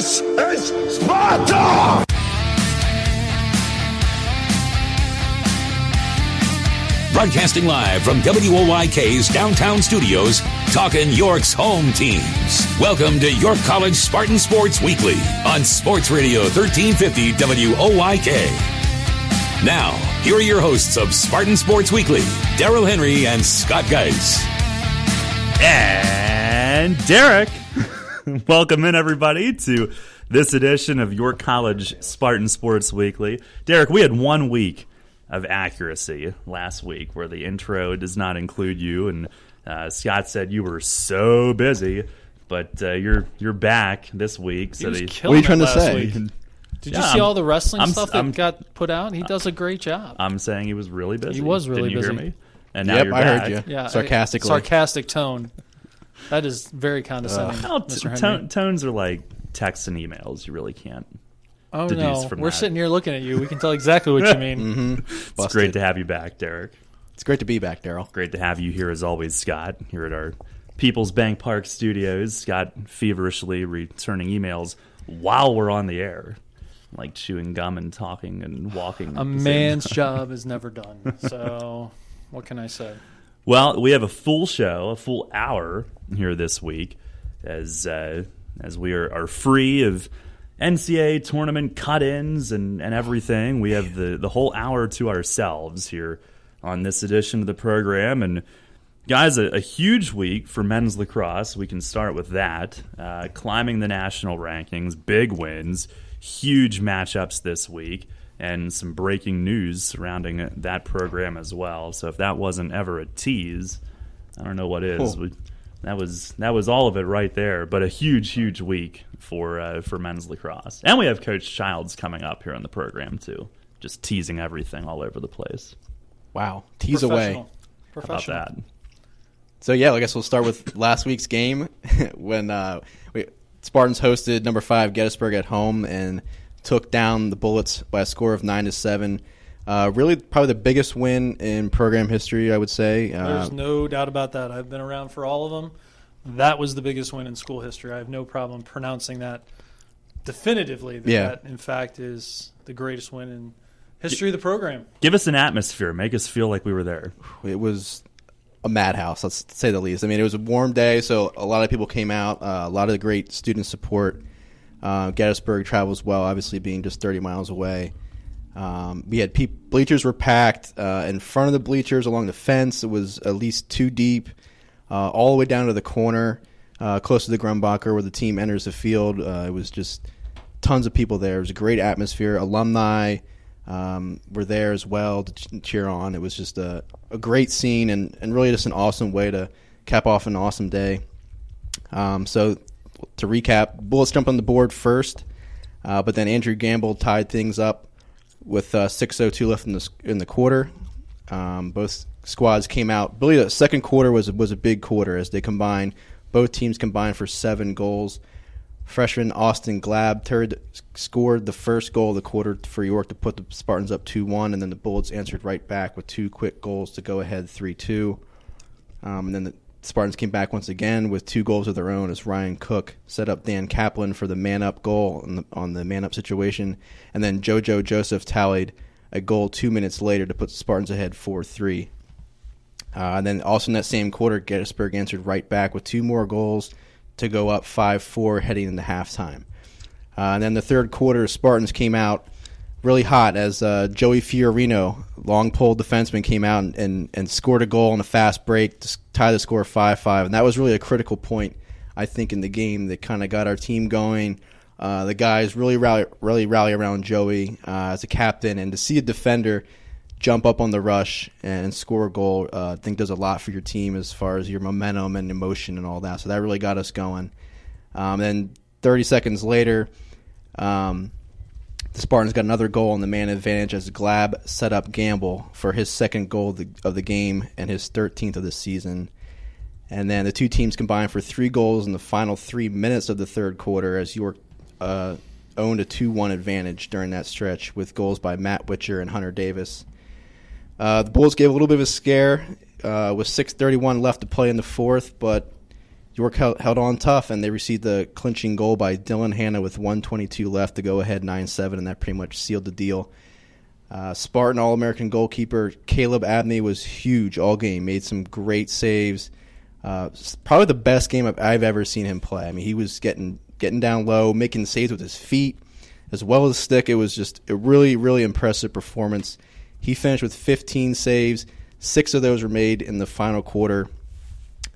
This is Sparta! Broadcasting live from WOYK's downtown studios, talking York's home teams. Welcome to York College Spartan Sports Weekly on Sports Radio 1350 WOYK. Now, here are your hosts of Spartan Sports Weekly, Darrell Henry and Scott Guise. And Derek. Welcome in, everybody, to this edition of York College Spartan Sports Weekly. Derek, we had 1 week of accuracy last week where the intro does not include you, and Scott said you were so busy, but you're back this week. So what are you trying to say? Did you see all the wrestling stuff that got put out? He does a great job. I'm saying he was really busy. He was really busy. Didn't you hear me? And now you're back. I heard you. Yeah, sarcastically. Sarcastic tone. That is very condescending, Mr. Henry. Tones are like texts and emails. You really can't. Oh, deduce no. from We're that. sitting here looking at you. We can tell exactly what you mean. Mm-hmm. It's great to have you back, Derek. It's great to be back, Darrell. Great to have you here as always, Scott, here at our People's Bank Park studios. Scott feverishly returning emails while we're on the air, like chewing gum and talking and walking. A man's job is never done. So what can I say? Well, we have a full show, a full hour here this week, as we are free of NCAA tournament cut-ins and everything. We have the whole hour to ourselves here on this edition of the program. And guys, a huge week for men's lacrosse. We can start with that. Climbing the national rankings, big wins, huge matchups this week, and some breaking news surrounding that program as well. So if that wasn't ever a tease, I don't know what is. Cool. That was all of it right there. But a huge week for men's lacrosse, and we have Coach Childs coming up here on the program too, just teasing everything all over the place. Wow, tease away. Professional. How about that? So yeah, I guess we'll start with last week's game when Spartans hosted number 5 Gettysburg at home and took down the Bullets by a score of 9-7. Really, probably the biggest win in program history, I would say. There's no doubt about that. I've been around for all of them. That was the biggest win in school history. I have no problem pronouncing that definitively. That in fact, is the greatest win in history of the program. Give us an atmosphere. Make us feel like we were there. It was a madhouse, let's say the least. I mean, it was a warm day, so a lot of people came out. A lot of great student support. Gettysburg travels well, obviously being just 30 miles away. We had bleachers were packed in front of the bleachers along the fence. It was at least 2 deep, all the way down to the corner, close to the Grumbacher where the team enters the field. It was just tons of people there. It was a great atmosphere. Alumni were there as well to cheer on. It was just a great scene and really just an awesome way to cap off an awesome day. So to recap, Bullets jumped on the board first, but then Andrew Gamble tied things up with 6:02 left in the quarter. Both squads came out. Really, the second quarter was a big quarter as they combined. Both teams combined for 7 goals. Freshman Austin Glab scored the first goal of the quarter for York to put the Spartans up 2-1, and then the Bullets answered right back with 2 quick goals to go ahead 3-2. And then the Spartans came back once again with 2 goals of their own as Ryan Cook set up Dan Kaplan for the man-up goal on the man-up situation. And then JoJo Joseph tallied a goal 2 minutes later to put the Spartans ahead 4-3. And then also in that same quarter, Gettysburg answered right back with 2 more goals to go up 5-4 heading into halftime. And then the third quarter, Spartans came out really hot as Joey Fiorino, long-pole defenseman, came out and scored a goal on a fast break to tie the score 5-5. And that was really a critical point, I think, in the game that kind of got our team going. The guys really rally around Joey as a captain, and to see a defender jump up on the rush and score a goal, I think does a lot for your team as far as your momentum and emotion and all that. So that really got us going. Then 30 seconds later, the Spartans got another goal on the man advantage as Glab set up Gamble for his second goal of the game and his 13th of the season. And then the two teams combined for 3 goals in the final 3 minutes of the third quarter as York owned a 2-1 advantage during that stretch with goals by Matt Witcher and Hunter Davis. The Bulls gave a little bit of a scare with 6:31 left to play in the fourth, but York held on tough, and they received the clinching goal by Dylan Hanna with 1:22 left to go ahead 9-7, and that pretty much sealed the deal. Spartan All-American goalkeeper Caleb Abney was huge all game, made some great saves. Probably the best game I've ever seen him play. I mean, he was getting down low, making saves with his feet as well as stick. It was just a really, really impressive performance. He finished with 15 saves. 6 of those were made in the final quarter.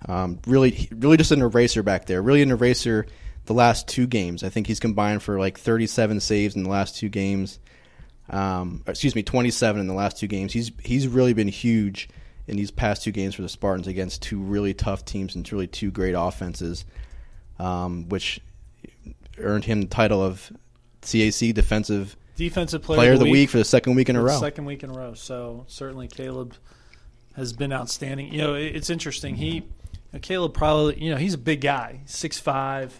Really just an eraser back there. Really an eraser the last 2 games. I think he's combined for like 37 saves in the last 2 games. 27 in the last 2 games. He's really been huge in these past 2 games for the Spartans against 2 really tough teams and really 2 great offenses, which earned him the title of CAC Defensive Player of the Week for the second week in a row. Second week in a row. So certainly Caleb has been outstanding. It's interesting. Caleb probably, he's a big guy, 6'5",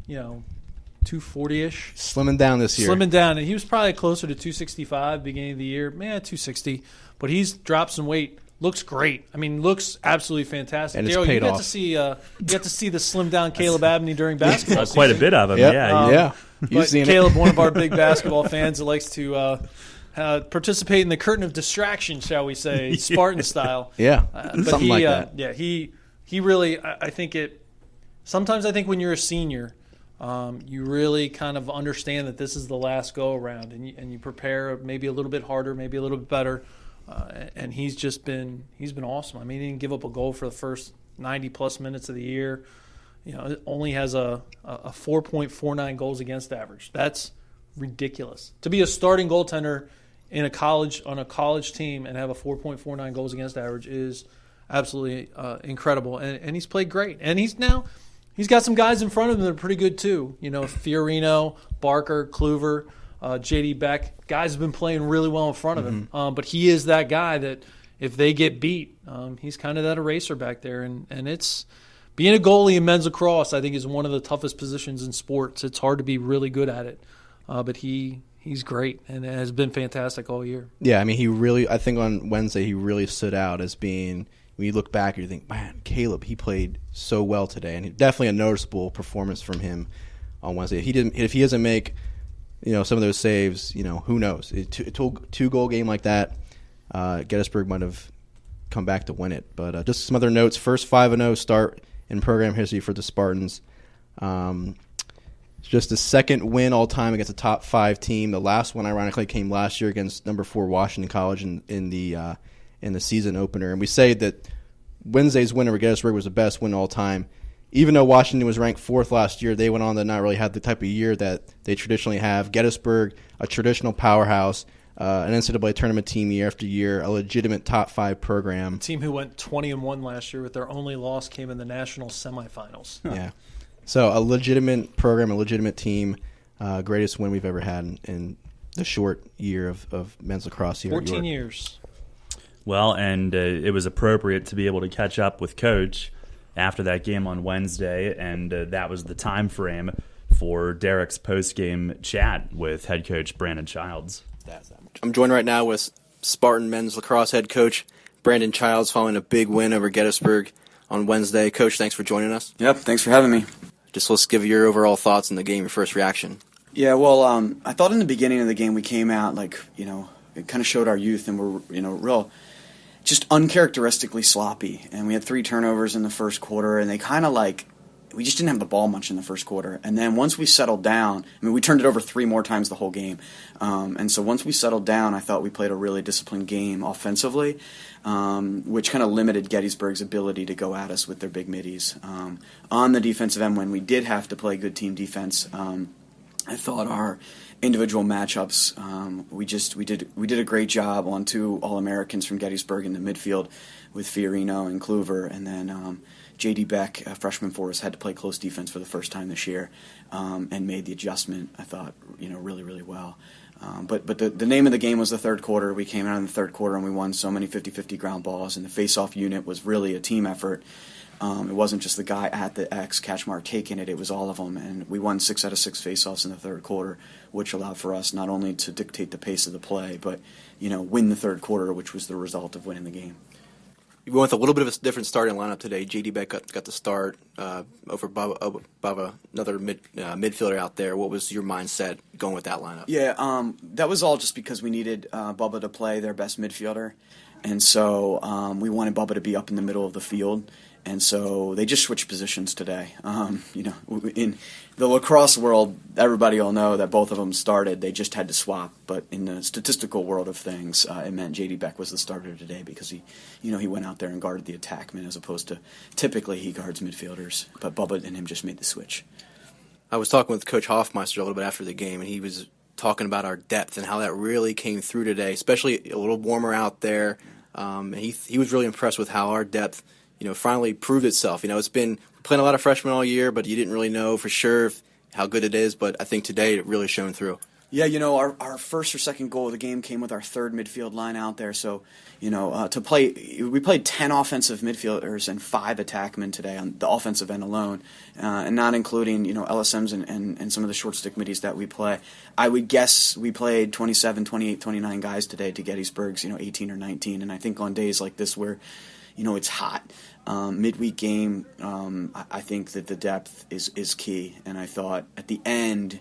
240-ish. Slimming down this year. Slimming down. And he was probably closer to 265 beginning of the year. 260. But he's dropped some weight. Looks great. I mean, looks absolutely fantastic. And it's Darrell, paid you off. got to see the slim down Caleb Abney during basketball Quite a bit of him, Yep. yeah. You've seen Caleb, it. one of our big basketball fans that likes to participate in the curtain of distraction, shall we say, Spartan style. Yeah, But something like that. Yeah, he really, I think sometimes I think when you're a senior, you really kind of understand that this is the last go around, and you prepare maybe a little bit harder, maybe a little bit better. And he's been awesome. I mean, he didn't give up a goal for the first 90-plus minutes of the year. It only has a 4.49 goals against average. That's ridiculous. To be a starting goaltender on a college team and have a 4.49 goals against average is absolutely incredible. And he's played great. And he's got some guys in front of him that are pretty good too. Fiorino, Barker, Kluver, JD Beck, guys have been playing really well in front of him. But he is that guy that if they get beat, he's kind of that eraser back there. And it's being a goalie in men's lacrosse, I think, is one of the toughest positions in sports. It's hard to be really good at it. But he's great and has been fantastic all year. Yeah, I mean, I think on Wednesday he really stood out as being, when you look back, you think, man, Caleb, he played so well today. And definitely a noticeable performance from him on Wednesday. If he doesn't make some of those saves, who knows? A 2-goal game like that, Gettysburg might have come back to win it. But just some other notes. First 5-0 start in program history for the Spartans. Just the second win all time against a top 5 team. The last one, ironically, came last year against number 4 Washington College in the season opener. And we say that Wednesday's win over Gettysburg was the best win all time. Even though Washington was ranked 4th last year, they went on to not really have the type of year that they traditionally have. Gettysburg, a traditional powerhouse, an NCAA tournament team year after year, a legitimate top 5 program. A team who went 20-1 last year, with their only loss came in the national semifinals. Yeah. So a legitimate program, a legitimate team, greatest win we've ever had in the short year of men's lacrosse here. 14 years. Well, and it was appropriate to be able to catch up with Coach after that game on Wednesday, and that was the time frame for Derek's post-game chat with head coach Brandon Childs. I'm joined right now with Spartan men's lacrosse head coach Brandon Childs following a big win over Gettysburg on Wednesday. Coach, thanks for joining us. Yep, thanks for having me. Just let's give your overall thoughts on the game, your first reaction. Yeah, well, I thought in the beginning of the game we came out it kind of showed our youth and we're, real just uncharacteristically sloppy. And we had 3 turnovers in the first quarter, and they kind of we just didn't have the ball much in the first quarter. And then once we settled down, we turned it over 3 more times the whole game. And so once we settled down, I thought we played a really disciplined game offensively, which kind of limited Gettysburg's ability to go at us with their big middies. On the defensive end, when we did have to play good team defense, I thought our individual matchups, we did a great job on 2 All-Americans from Gettysburg in the midfield with Fiorino and Kluver, and then J.D. Beck, a freshman for us, had to play close defense for the first time this year, and made the adjustment, I thought, really, really well. But the name of the game was the third quarter. We came out in the third quarter and we won so many 50-50 ground balls, and the face-off unit was really a team effort. It wasn't just the guy at the X catch mark taking it, it was all of them. And we won 6 out of 6 face-offs in the third quarter, which allowed for us not only to dictate the pace of the play, but win the third quarter, which was the result of winning the game. You went with a little bit of a different starting lineup today. J.D. Beck got the start over Bubba, another midfielder out there. What was your mindset going with that lineup? Yeah, that was all just because we needed Bubba to play their best midfielder. And so we wanted Bubba to be up in the middle of the field. And so they just switched positions today. In the lacrosse world, everybody will know that both of them started. They just had to swap. But in the statistical world of things, it meant J.D. Beck was the starter today because he went out there and guarded the attackman as opposed to typically he guards midfielders. But Bubba and him just made the switch. I was talking with Coach Hoffmeister a little bit after the game, and he was talking about our depth and how that really came through today, especially a little warmer out there. And he was really impressed with how our depth finally proved itself. It's been playing a lot of freshmen all year, but you didn't really know for sure how good it is. But I think today it really shone through. Yeah, our first or second goal of the game came with our third midfield line out there. So, we played 10 offensive midfielders and 5 attackmen today on the offensive end alone, and not including, LSMs and some of the short stick middies that we play. I would guess we played 27, 28, 29 guys today to Gettysburg's, 18 or 19. And I think on days like this where it's hot. Midweek game, I think that the depth is key. And I thought at the end,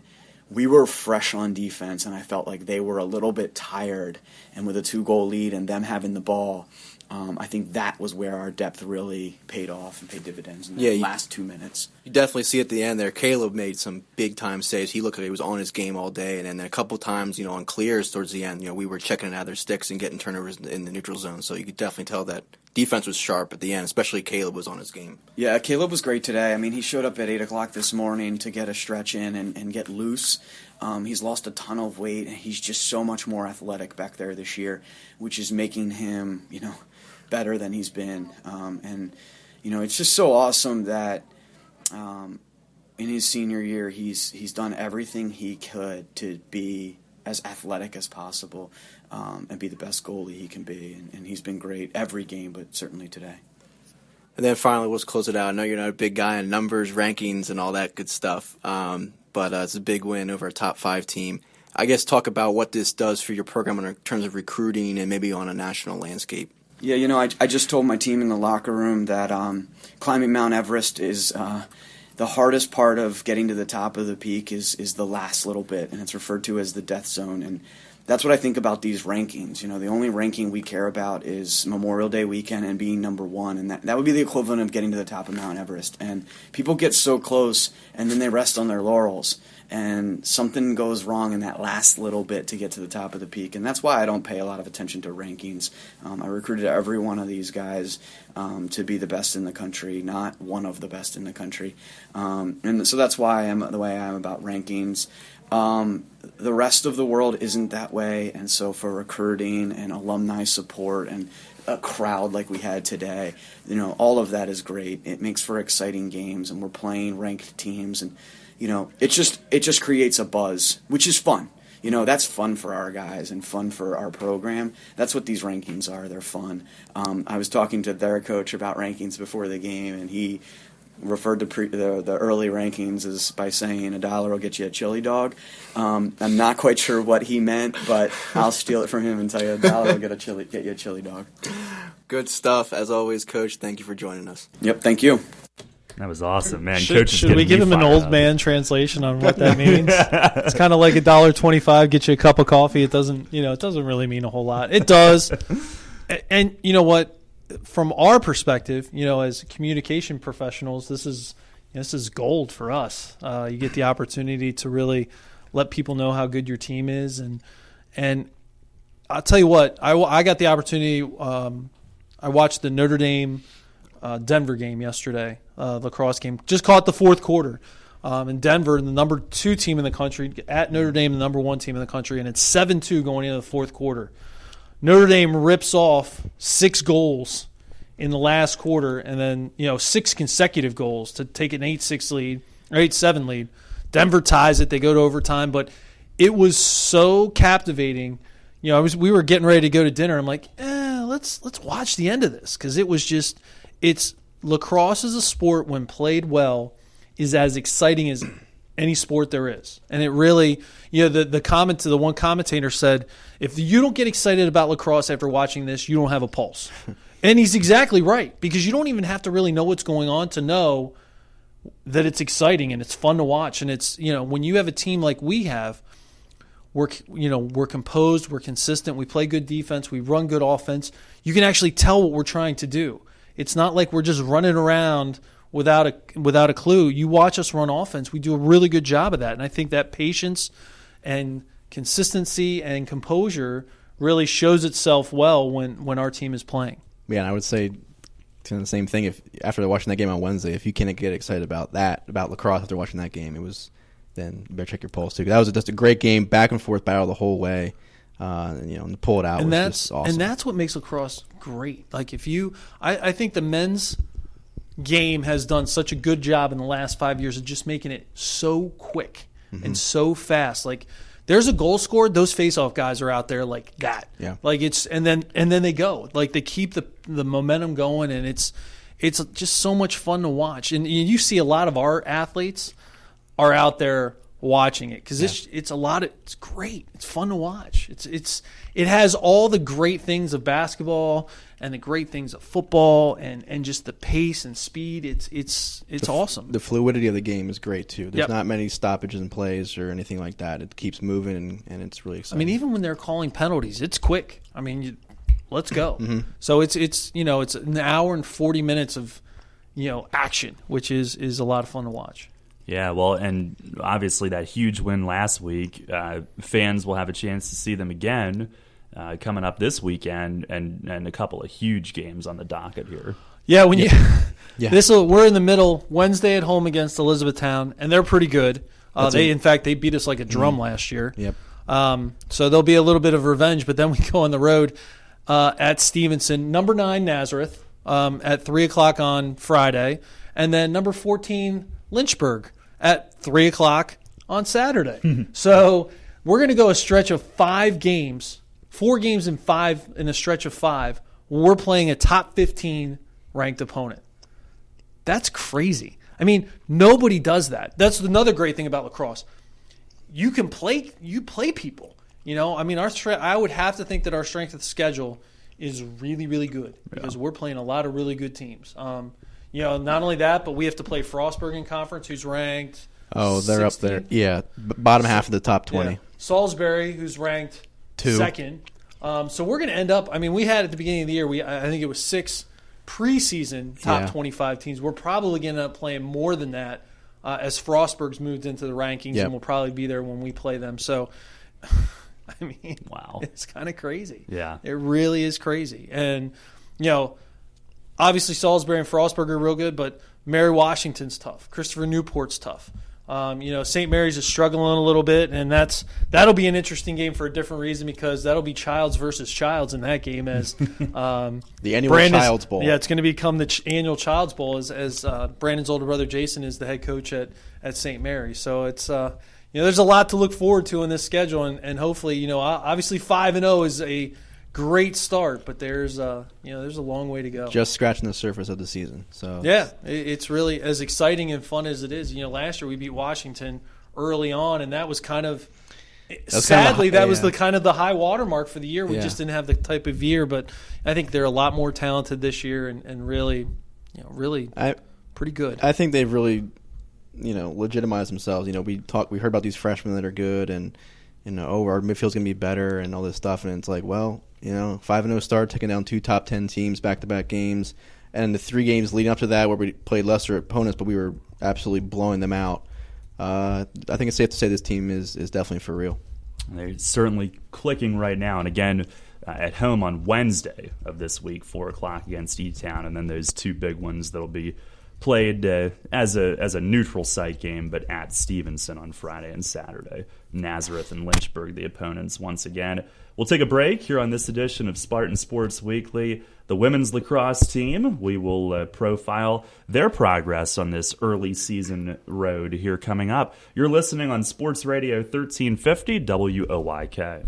we were fresh on defense, and I felt like they were a little bit tired. And with a 2-goal lead and them having the ball, I think that was where our depth really paid off and paid dividends in the last 2 minutes. You definitely see at the end there, Caleb made some big-time saves. He looked like he was on his game all day. And then a couple times, on clears towards the end, we were checking it out of their sticks and getting turnovers in the neutral zone. So you could definitely tell that defense was sharp at the end, especially Caleb was on his game. Yeah, Caleb was great today. I mean, he showed up at 8 o'clock this morning to get a stretch in and get loose. He's lost a ton of weight, and he's just so much more athletic back there this year, which is making him, better than he's been. It's just so awesome that in his senior year he's done everything he could to be as athletic as possible and be the best goalie he can be. And he's been great every game, but certainly today. And then finally, let's close it out. I know you're not a big guy in numbers, rankings, and all that good stuff, but it's a big win over a top 5 team. I guess talk about what this does for your program in terms of recruiting and maybe on a national landscape. Yeah, I just told my team in the locker room that climbing Mount Everest is the hardest part of getting to the top of the peak is the last little bit, and it's referred to as the death zone. And that's what I think about these rankings. The only ranking we care about is Memorial Day weekend and being number 1, and that would be the equivalent of getting to the top of Mount Everest. And people get so close, and then they rest on their laurels. And something goes wrong in that last little bit to get to the top of the peak. And that's why I don't pay a lot of attention to rankings. I recruited every one of these guys to be the best in the country, not one of the best in the country. And so that's why I am the way I am about rankings. The rest of the world isn't that way. And so for recruiting and alumni support and a crowd like we had today, all of that is great. It makes for exciting games, and we're playing ranked teams, and it just creates a buzz, which is fun. That's fun for our guys and fun for our program. That's what these rankings are. They're fun. I was talking to their coach about rankings before the game, and he referred to the early rankings as by saying $1 will get you a chili dog. I'm not quite sure what he meant, but I'll steal it from him and tell you $1 will get you a chili dog. Good stuff. As always, Coach, thank you for joining us. Yep, thank you. That was awesome, man. Should we give him an old man translation on what that means? It's kind of like $1.25 get you a cup of coffee. It doesn't really mean a whole lot. It does. And you know what? From our perspective, as communication professionals, this is gold for us. You get the opportunity to really let people know how good your team is, and I'll tell you what, I got the opportunity. I watched the Notre Dame Denver game yesterday, lacrosse game. Just caught the fourth quarter. In Denver, the number 2 team in the country, at Notre Dame, the number 1 team in the country, and it's 7-2 going into the fourth quarter. Notre Dame rips off 6 goals in the last quarter, and then 6 consecutive goals to take an 8-6 lead or 8-7 lead. Denver ties it; they go to overtime. But it was so captivating. We were getting ready to go to dinner. I'm like, let's watch the end of this, because it was just lacrosse is a sport when played well is as exciting as any sport there is. And it really, the one commentator said, if you don't get excited about lacrosse after watching this, you don't have a pulse. And he's exactly right, because you don't even have to really know what's going on to know that it's exciting and it's fun to watch. And it's, when you have a team like we have, we're composed, we're consistent, we play good defense, we run good offense. You can actually tell what we're trying to do. It's not like we're just running around without a clue. You watch us run offense, we do a really good job of that. And I think that patience and consistency and composure really shows itself well when our team is playing. Yeah, and I would say the same thing. If after watching that game on Wednesday, if you can't get excited about lacrosse after watching that game, then you better check your pulse too. That was just a great game, back and forth battle the whole way. And to pull it out was just awesome. And that's what makes lacrosse great. Like I think the men's game has done such a good job in the last 5 years of just making it so quick and so fast. Like there's a goal scored, those face-off guys are out there like that. Yeah. Like and then they go. Like they keep the momentum going, and it's just so much fun to watch. And you see a lot of our athletes are out there watching it because it's great. It's fun to watch. It has all the great things of basketball and the great things of football and just the pace and speed. It's awesome. The fluidity of the game is great too. There's not many stoppages in plays or anything like that. It keeps moving and it's really exciting. I mean, even when they're calling penalties, it's quick. I mean, let's go. So it's an hour and 40 minutes of action, which is a lot of fun to watch. Yeah, well, and obviously that huge win last week, fans will have a chance to see them again coming up this weekend, and a couple of huge games on the docket here. Yeah, we're in the middle. Wednesday at home against Elizabethtown, and they're pretty good. In fact, they beat us like a drum last year. Yep. So there'll be a little bit of revenge, but then we go on the road at Stevenson, number 9 Nazareth at 3:00 on Friday, and then number 14 Lynchburg at 3:00 on Saturday. So we're going to go a stretch of 5 games, 4 games in a stretch of 5. We're playing a top 15 ranked opponent. That's crazy. I mean, nobody does that. That's another great thing about lacrosse. You play people. I mean, I would have to think that our strength of the schedule is really, really good because we're playing a lot of really good teams. Not only that, but we have to play Frostburg in conference, who's ranked. Oh, they're 16th. Up there. Yeah, bottom half of the top 20. Yeah. Salisbury, who's ranked 2nd. So we're going to end up. I mean, we had at the beginning of the year, I think it was 6 preseason top 25 teams. We're probably going to end up playing more than that as Frostburg's moved into the rankings, and we'll probably be there when we play them. So, I mean, wow, it's kind of crazy. Yeah, it really is crazy, and obviously, Salisbury and Frostburg are real good, but Mary Washington's tough. Christopher Newport's tough. St. Mary's is struggling a little bit, and that'll be an interesting game for a different reason because that'll be Childs versus Childs in that game as the annual Childs Bowl. Yeah, it's going to become the annual Childs Bowl as Brandon's older brother Jason is the head coach at St. Mary's. So it's there's a lot to look forward to in this schedule, and hopefully obviously 5-0 is a great start, but there's a long way to go. Just scratching the surface of the season. So yeah, it's really as exciting and fun as it is. Last year we beat Washington early on, and that was kind of sadly that was the kind of the high watermark for the year. We just didn't have the type of year, but I think they're a lot more talented this year and really pretty good. I think they've really legitimized themselves. We heard about these freshmen that are good and our midfield's going to be better and all this stuff, and it's like, well, 5-0 start, taking down 2 top 10 teams back-to-back games, and the 3 games leading up to that where we played lesser opponents, but we were absolutely blowing them out. I think it's safe to say this team is definitely for real. They're certainly clicking right now, and again, at home on Wednesday of this week, 4:00 against E-Town, and then those 2 big ones that'll be played as a neutral site game, but at Stevenson on Friday and Saturday. Nazareth and Lynchburg, the opponents, once again. We'll take a break here on this edition of Spartan Sports Weekly. The women's lacrosse team, we will profile their progress on this early season road here coming up. You're listening on Sports Radio 1350 WOYK.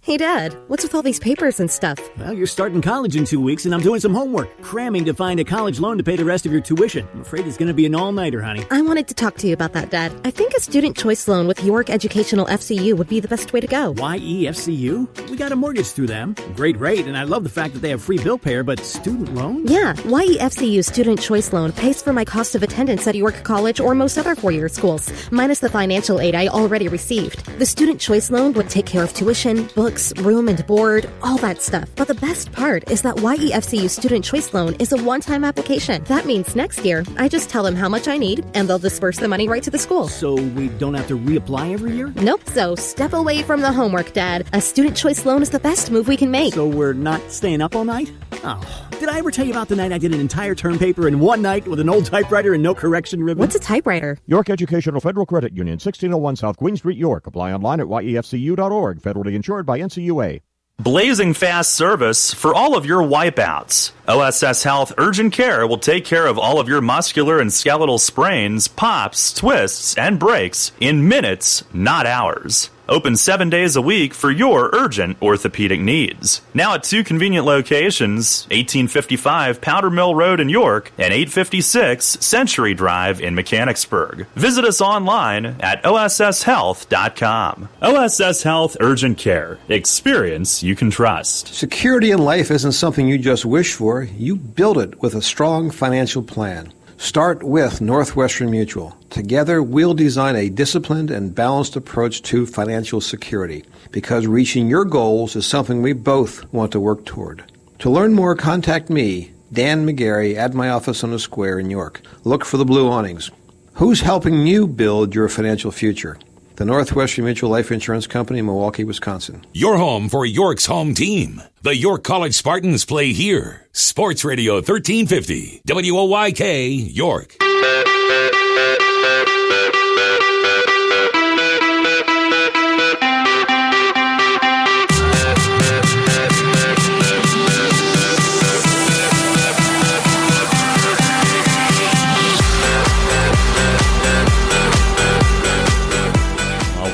Hey, Dad, what's with all these papers and stuff? Well, you're starting college in 2 weeks, and I'm doing some homework, cramming to find a college loan to pay the rest of your tuition. I'm afraid it's going to be an all-nighter, honey. I wanted to talk to you about that, Dad. I think a student choice loan with York Educational FCU would be the best way to go. YEFCU? We got a mortgage through them. Great rate, and I love the fact that they have free bill payer, but student loan? Yeah, YEFCU student choice loan pays for my cost of attendance at York College or most other four-year schools, minus the financial aid I already received. The student choice loan would take care of tuition, books, room and board, all that stuff. But the best part is that YEFCU student choice loan is a one-time application. That means next year, I just tell them how much I need, and they'll disperse the money right to the school. So we don't have to reapply every year? Nope, so step away from the homework, Dad. A student choice loan is the best move we can make. So we're not staying up all night? Oh, did I ever tell you about the night I did an entire term paper in one night with an old typewriter and no correction ribbon? What's a typewriter? York Educational Federal Credit Union, 1601 South Queen Street, York. Apply online at yefcu.org. Federally insured by NCUA. Blazing fast service for all of your wipeouts. OSS Health Urgent Care will take care of all of your muscular and skeletal sprains, pops, twists, and breaks in minutes, not hours. Open 7 days a week for your urgent orthopedic needs. Now at two convenient locations, 1855 Powder Mill Road in York and 856 Century Drive in Mechanicsburg. Visit us online at osshealth.com. OSS Health Urgent Care. Experience you can trust. Security in life isn't something you just wish for. You build it with a strong financial plan. Start with Northwestern Mutual. Together, we'll design a disciplined and balanced approach to financial security, because reaching your goals is something we both want to work toward. To learn more, contact me, Dan McGarry, at my office on the Square in York. Look for the blue awnings. Who's helping you build your financial future? The Northwestern Mutual Life Insurance Company, Milwaukee, Wisconsin. Your home for York's home team. The York College Spartans play here. Sports Radio 1350, WOYK, York.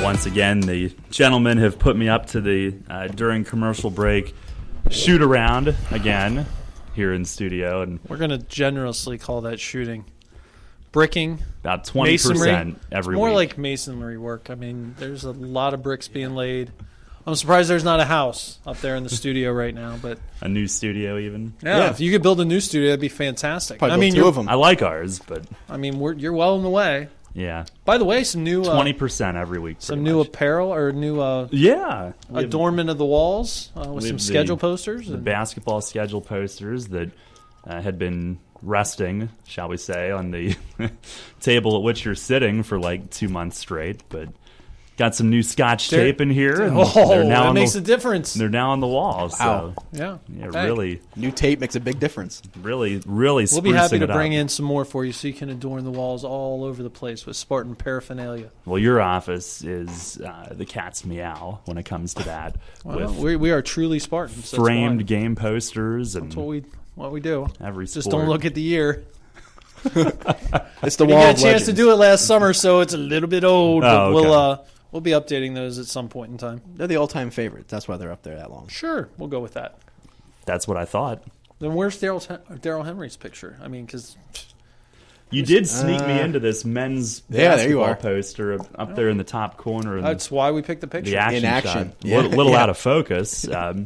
Once again, the gentlemen have put me up to the, during commercial break, shoot around again here in studio. And we're going to generously call that shooting. Bricking. About 20% masonry. every It's more week. like masonry work. I mean, there's a lot of bricks being laid. I'm surprised there's not a house up there in the studio right now. But a new studio even? Yeah, if you could build a new studio, that'd be fantastic. Probably I mean, two of them. I like ours, but... I mean, you're well on the way. Yeah. By the way, some new 20% every week. Some new apparel or new adornment of the walls with some schedule posters. The basketball schedule posters that had been resting, shall we say, on the table at which you're sitting for like 2 months straight. But got some new Scotch tape in here. And that makes a difference. They're now on the wall. Wow. So yeah, really. New tape makes a big difference. Really we'll be happy to bring in some more for you so you can adorn the walls all over the place with Spartan paraphernalia. Well, your office is the cat's meow when it comes to that. Well, we are truly Spartans. Framed game posters. And that's what we do. Every sport. Just don't look at the year. It's the wall. We had a chance to do it last summer, so it's a little bit old. But okay. We'll be updating those at some point in time. They're the all-time favorites. That's why they're up there that long. Sure, we'll go with that. That's what I thought. Then where's Darrell Henry's picture? I mean, because you did sneak me into this men's basketball poster up there in the top corner. That's why we picked the picture. The action, in action. shot. A little out of focus. Do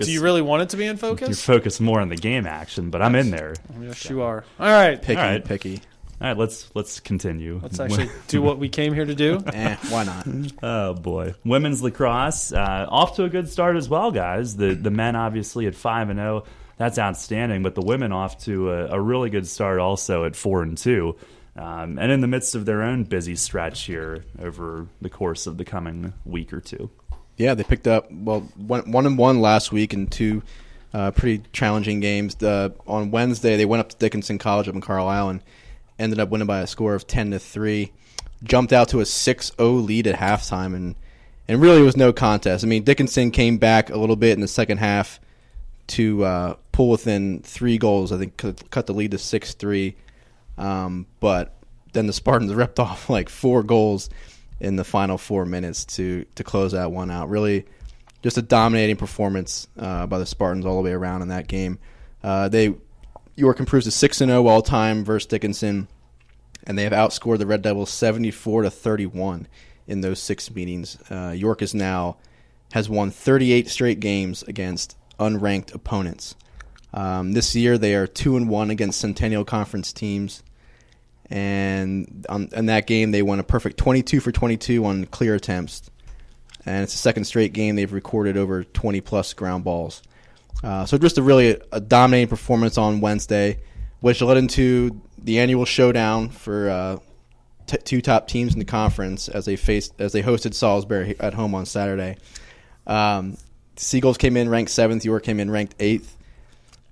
you really want it to be in focus? You're focused more on the game action, but I'm in there. Yes, you are. All right. Picky. All right, let's continue. Let's actually do what we came here to do. Why not? Oh, boy. Women's lacrosse, off to a good start as well, guys. The men obviously at 5-0. That's outstanding. But the women off to a really good start also at 4-2. And in the midst of their own busy stretch here over the course of the coming week or two. Yeah, they picked up, 1-1 last week in two pretty challenging games. On Wednesday, they went up to Dickinson College up in Carlisle and ended up winning by a score of 10-3. Jumped out to a 6-0 lead at halftime, and really was no contest. I mean, Dickinson came back a little bit in the second half to pull within 3 goals. I think cut the lead to 6-3. But then the Spartans ripped off like 4 goals in the final 4 minutes to close that one out. Really just a dominating performance by the Spartans all the way around in that game. York improves to 6-0 all time versus Dickinson, and they have outscored the Red Devils 74-31 in those 6 meetings. York has won 38 straight games against unranked opponents. This year they are 2-1 against Centennial Conference teams, and in that game they won a perfect 22 for 22 on clear attempts, and it's the second straight game they've recorded over 20-plus ground balls. So just a dominating performance on Wednesday, which led into the annual showdown for two top teams in the conference as they hosted Salisbury at home on Saturday. Seagulls came in ranked 7th. York came in ranked 8th.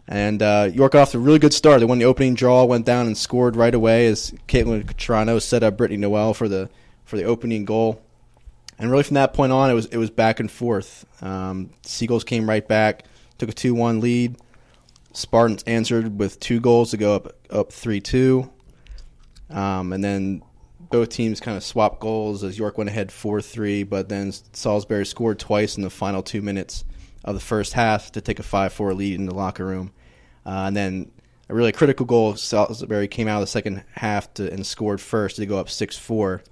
And York got off to a really good start. They won the opening draw, went down and scored right away as Caitlin Catrano set up Brittany Noel for the opening goal. And really from that point on, it was back and forth. Seagulls came right back, took a 2-1 lead. Spartans answered with 2 goals to go up 3-2. And then both teams kind of swapped goals as York went ahead 4-3, but then Salisbury scored twice in the final 2 minutes of the first half to take a 5-4 lead in the locker room. And then a really critical goal, Salisbury came out of the second half and scored first to go up 6-4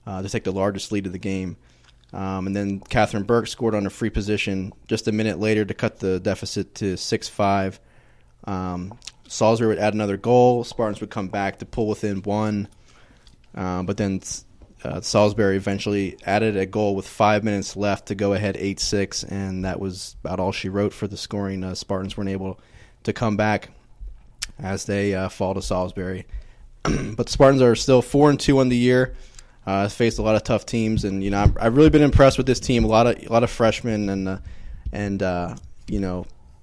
to take the largest lead of the game. And then Catherine Burke scored on a free position just a minute later to cut the deficit to 6-5. Salisbury would add another goal. Spartans would come back to pull within 1. But then Salisbury eventually added a goal with 5 minutes left to go ahead 8-6, and that was about all she wrote for the scoring. Spartans weren't able to come back as they fall to Salisbury. But the Spartans are still 4-2 on the year. Faced a lot of tough teams, and I've really been impressed with this team. A lot of freshmen and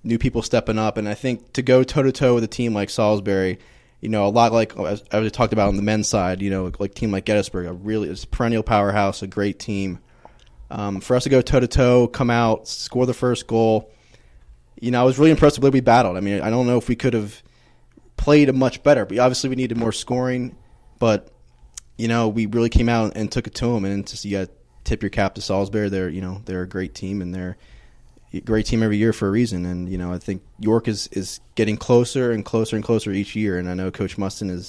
new people stepping up, and I think to go toe to toe with a team like Salisbury, a lot like as I talked about on the men's side, like a team like Gettysburg, it's a perennial powerhouse, a great team. For us to go toe to toe, come out, score the first goal, I was really impressed with the way we battled. I mean, I don't know if we could have played much better, but obviously we needed more scoring, but we really came out and took it to them, and just you got to tip your cap to Salisbury. They're a great team, and they're a great team every year for a reason. And I think York is getting closer and closer and closer each year. And I know Coach Mustin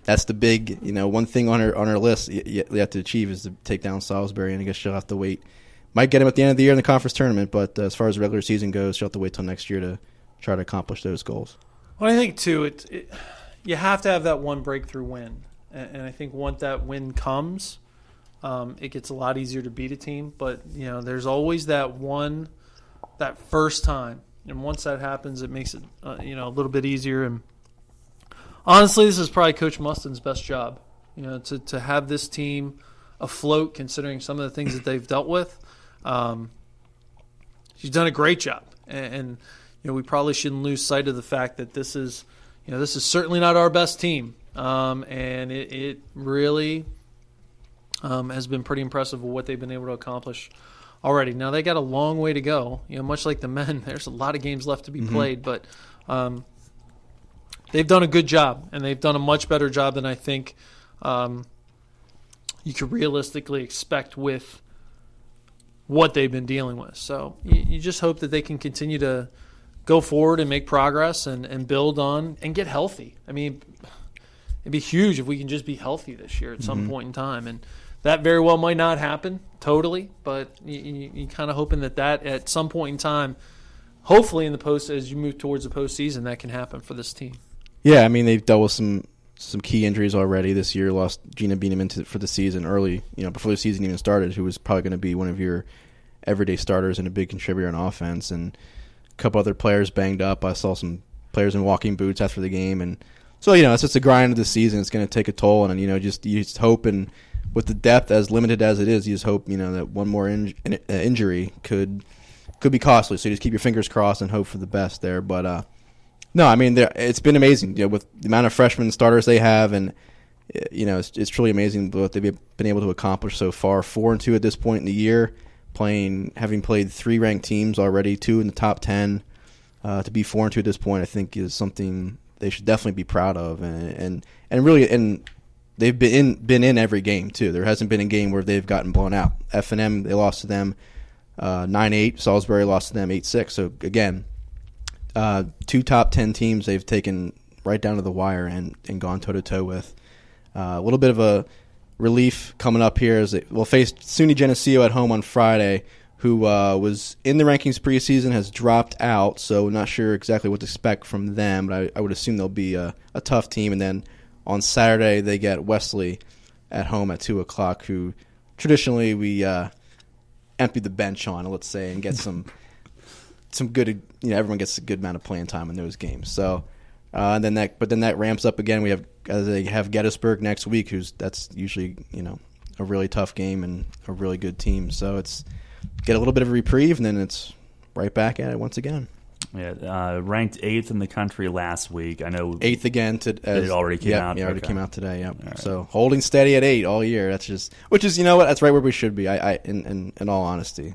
that's the big one thing on her list you have to achieve is to take down Salisbury. And I guess she'll have to wait. Might get him at the end of the year in the conference tournament, but as far as the regular season goes, she'll have to wait till next year to try to accomplish those goals. Well, I think too, you have to have that one breakthrough win. And I think once that win comes, it gets a lot easier to beat a team. But, there's always that first time. And once that happens, it makes it, a little bit easier. And honestly, this is probably Coach Mustin's best job, to have this team afloat considering some of the things that they've dealt with. She's done a great job. And we probably shouldn't lose sight of the fact that this is certainly not our best team. And it really has been pretty impressive with what they've been able to accomplish already. Now, they got a long way to go. Much like the men, there's a lot of games left to be played, but they've done a good job, and they've done a much better job than I think you could realistically expect with what they've been dealing with. So you just hope that they can continue to go forward and make progress and build on and get healthy. I mean, it'd be huge if we can just be healthy this year at some point in time. And that very well might not happen totally, but you kind of hoping that at some point in time, hopefully in the post, as you move towards the postseason, that can happen for this team. Yeah, I mean, they've dealt with some key injuries already this year. Lost Gina Beanham for the season early, before the season even started, who was probably going to be one of your everyday starters and a big contributor on offense. And a couple other players banged up. I saw some players in walking boots after the game. And so, it's just a grind of the season. It's going to take a toll. And, you just hope, and with the depth as limited as it is, you just hope, that one more injury could be costly. So you just keep your fingers crossed and hope for the best there. But, no, I mean, it's been amazing, with the amount of freshman starters they have. And, it's truly amazing what they've been able to accomplish so far. 4-2 at this point in the year, having played 3 ranked teams already, 2 in the top 10. To be 4-2 at this point, I think is something they should definitely be proud of, and really they've been in every game too. There hasn't been a game where they've gotten blown out. F&M, they lost to them 9-8. Salisbury lost to them 8-6. So, again, 2 top 10 teams they've taken right down to the wire and gone toe-to-toe with. A little bit of a relief coming up here as we'll face SUNY Geneseo at home on Friday, who was in the rankings preseason, has dropped out, so not sure exactly what to expect from them, but I would assume they'll be a tough team. And then on Saturday, they get Wesley at home at 2 o'clock, who traditionally we empty the bench on, let's say, and get some good, everyone gets a good amount of playing time in those games. So, then that ramps up again. They have Gettysburg next week, that's usually, a really tough game and a really good team. So it's get a little bit of a reprieve, and then it's right back at it once again. Yeah, ranked 8th in the country last week. I know 8th again. It already came out. Yeah, already Okay. came out today. Yep. Right. So holding steady at 8 all year. That's which is that's right where we should be. In all honesty.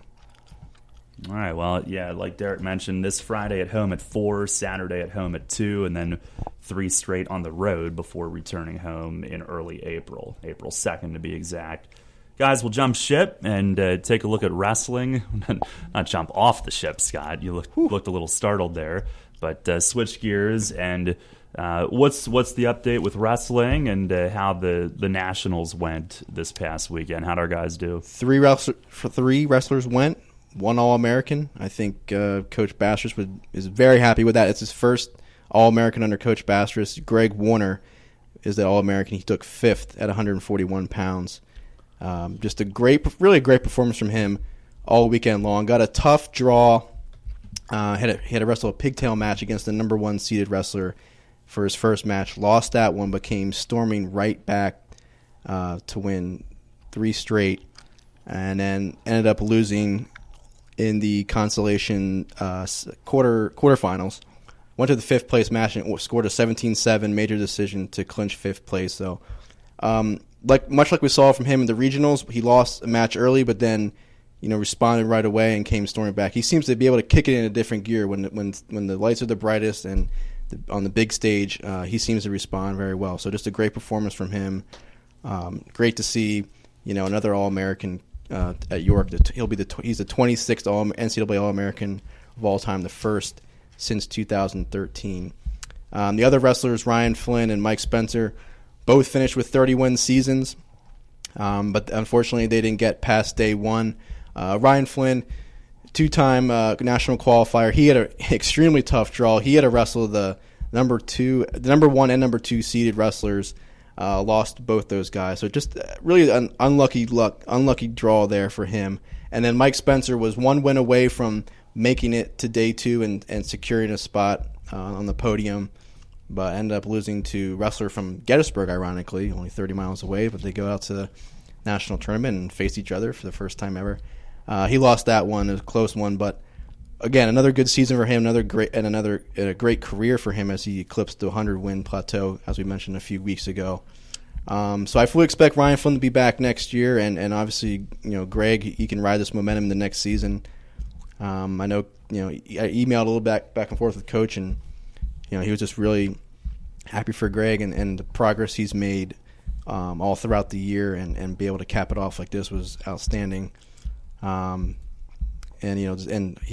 All right. Well, yeah, like Derek mentioned, this Friday at home at 4, Saturday at home at 2, and then 3 straight on the road before returning home in early April 2nd to be exact. Guys, we'll jump ship and take a look at wrestling. Not jump off the ship, Scott. You looked a little startled there. But switch gears and what's the update with wrestling and how the Nationals went this past weekend? How'd our guys do? 3 wrestlers went. 1 All-American. I think Coach Bastress is very happy with that. It's his first All-American under Coach Bastress. Greg Warner is the All-American. He took 5th at 141 pounds. Just really great performance from him all weekend long. Got a tough draw. Had to wrestle a pigtail match against the number 1 seeded wrestler for his first match. Lost that one, but came storming right back to win 3 straight, and then ended up losing in the consolation quarterfinals. Went to the 5th place match and scored a 17-7 major decision to clinch 5th place. So, much like we saw from him in the regionals, he lost a match early, but then responded right away and came storming back. He seems to be able to kick it in a different gear when the lights are the brightest and on the big stage. He seems to respond very well. So just a great performance from him. Great to see another All-American at York. He's the 26th NCAA All-American of all time, the first since 2013. The other wrestlers, Ryan Flynn and Mike Spencer, both finished with 30-win seasons, but unfortunately they didn't get past day 1. Ryan Flynn, 2-time national qualifier, he had an extremely tough draw. He had to wrestle the number 1 and number 2 seeded wrestlers. Lost both those guys, so just really an unlucky draw there for him. And then Mike Spencer was 1 win away from making it to day 2 and securing a spot on the podium, but ended up losing to wrestler from Gettysburg, ironically, only 30 miles away. But they go out to the national tournament and face each other for the first time ever. He lost that one, a close one, but again, another good season for him, a great career for him as he eclipsed the 100-win plateau, as we mentioned a few weeks ago. So I fully expect Ryan Flynn to be back next year, and obviously, Greg, he can ride this momentum the next season. I know, I emailed a little back and forth with Coach, and he was just really happy for Greg and the progress he's made all throughout the year, and be able to cap it off like this was outstanding. And he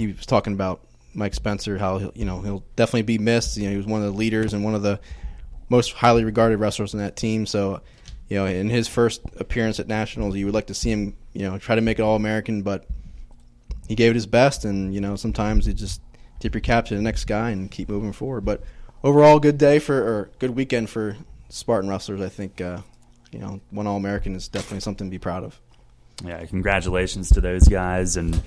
was talking about Mike Spencer, how he'll definitely be missed. He was one of the leaders and one of the most highly regarded wrestlers in that team. So, in his first appearance at Nationals, you would like to see him, try to make it All-American, but he gave it his best. And sometimes you just tip your cap to the next guy and keep moving forward. But overall, good weekend for Spartan wrestlers. I think 1 All-American is definitely something to be proud of. Yeah, congratulations to those guys. And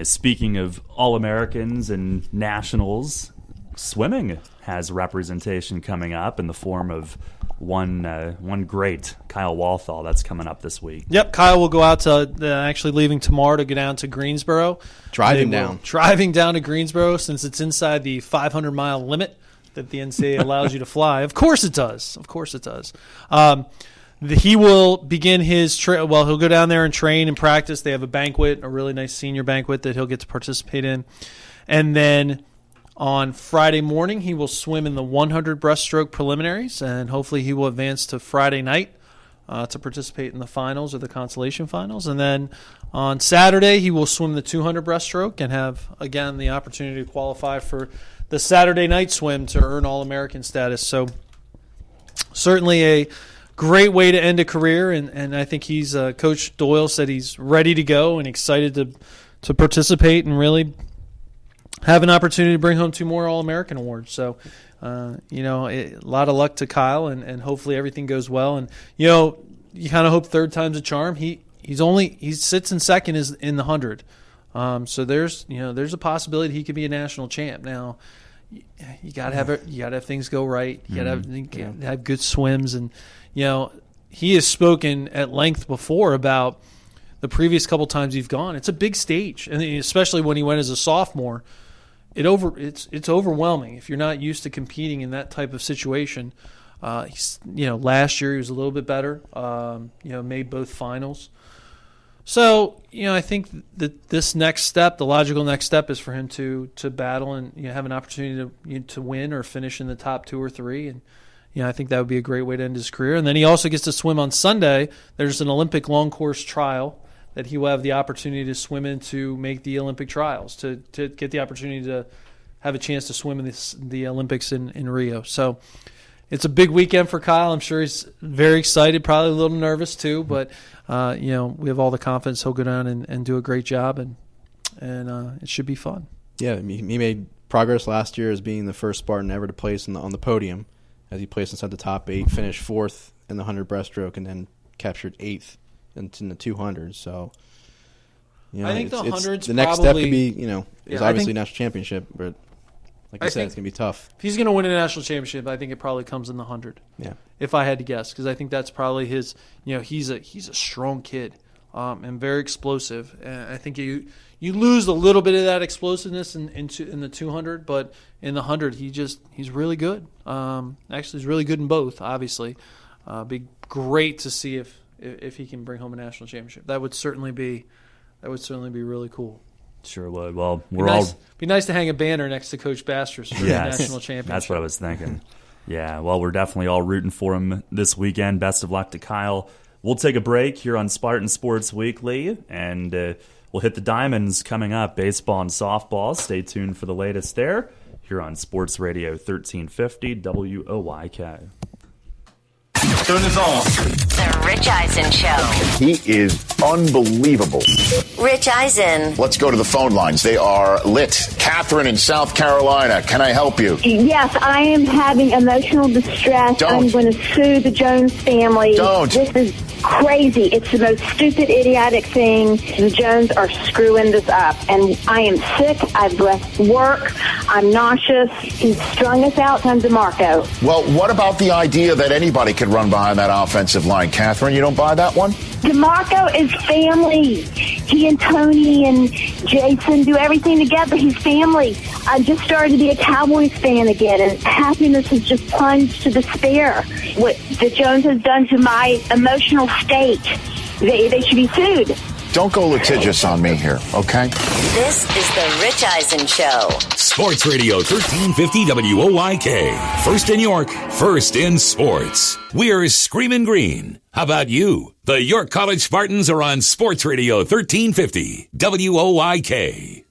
speaking of All-Americans and Nationals, swimming has representation coming up in the form of one great Kyle Walthall that's coming up this week. Yep, Kyle will go out to actually leaving tomorrow to go down to Greensboro. Driving down to Greensboro, since it's inside the 500-mile limit that the NCAA allows you to fly. Of course it does. He will begin his he'll go down there and train and practice. They have a banquet, a really nice senior banquet that he'll get to participate in. And then on Friday morning, he will swim in the 100 breaststroke preliminaries, and hopefully he will advance to Friday night to participate in the finals or the consolation finals. And then on Saturday, he will swim the 200 breaststroke and have, again, the opportunity to qualify for the Saturday night swim to earn All-American status. So certainly a great way to end a career, and I think he's Coach Doyle said he's ready to go and excited to participate and really have an opportunity to bring home 2 more All-American awards. So, a lot of luck to Kyle, and hopefully everything goes well. And, you kind of hope third time's a charm. He sits in second in the 100. So there's a possibility he could be a national champ. Now, you got to have things go right. You got to have good swims, and he has spoken at length before about the previous couple times he's gone. It's a big stage, and especially when he went as a sophomore, it's overwhelming if you're not used to competing in that type of situation. Last year he was a little bit better. Made both finals. So, I think that this next step, the logical next step, is for him to battle and have an opportunity to win or finish in the top 2 or 3. And, I think that would be a great way to end his career. And then he also gets to swim on Sunday. There's an Olympic long course trial that he will have the opportunity to swim in to make the Olympic trials, to get the opportunity to have a chance to swim in the Olympics in Rio. So it's a big weekend for Kyle. I'm sure he's very excited, probably a little nervous too, but we have all the confidence he'll go down and do a great job, and it should be fun. Yeah, he made progress last year as being the first Spartan ever to place on the podium, as he placed inside the top 8, finished 4th in the 100 breaststroke, and then captured 8th in the 200. So, I think the 100's the next step could be, is obviously national championship, but like you said, it's going to be tough. If he's going to win a national championship, I think it probably comes in the 100. Yeah. If I had to guess, because I think that's probably his. He's a strong kid, and very explosive. And I think you lose a little bit of that explosiveness in the 200, but in the 100, he's really good. Actually, he's really good in both. Obviously, be great to see if he can bring home a national championship. That would certainly be really cool. Sure would. Well, be nice to hang a banner next to Coach Basters for the national championship. That's what I was thinking. Yeah, well, we're definitely all rooting for him this weekend. Best of luck to Kyle. We'll take a break here on Spartan Sports Weekly, and we'll hit the diamonds coming up, baseball and softball. Stay tuned for the latest there here on Sports Radio 1350 WOYK. Turn this on. The Rich Eisen Show. He is unbelievable. Rich Eisen. Let's go to the phone lines. They are lit. Catherine in South Carolina. Can I help you? Yes, I am having emotional distress. Don't. I'm going to sue the Jones family. Don't. This is crazy. It's the most stupid, idiotic thing. The Jones are screwing this up. And I am sick. I've left work. I'm nauseous. He's strung us out on DeMarco. Well, what about the idea that anybody could run behind that offensive line? Catherine, you don't buy that one? DeMarco is family. He and Tony and Jason do everything together. He's family. I just started to be a Cowboys fan again, and happiness has just plunged to despair. What the Jones has done to my emotional state, they should be sued. Don't go litigious on me here, okay? This is the Rich Eisen Show. Sports Radio 1350 WOYK. First in York, first in sports. We're Screamin' Green. How about you? The York College Spartans are on Sports Radio 1350 WOYK.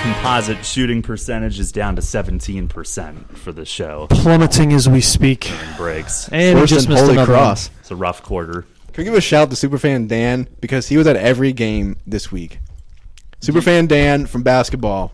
Composite shooting percentage is down to 17% for the show. Plummeting as we speak. During breaks. And Worse just than missed Holy another Cross. It's a rough quarter. Can we give a shout out to Superfan Dan, because he was at every game this week. Superfan Dan from basketball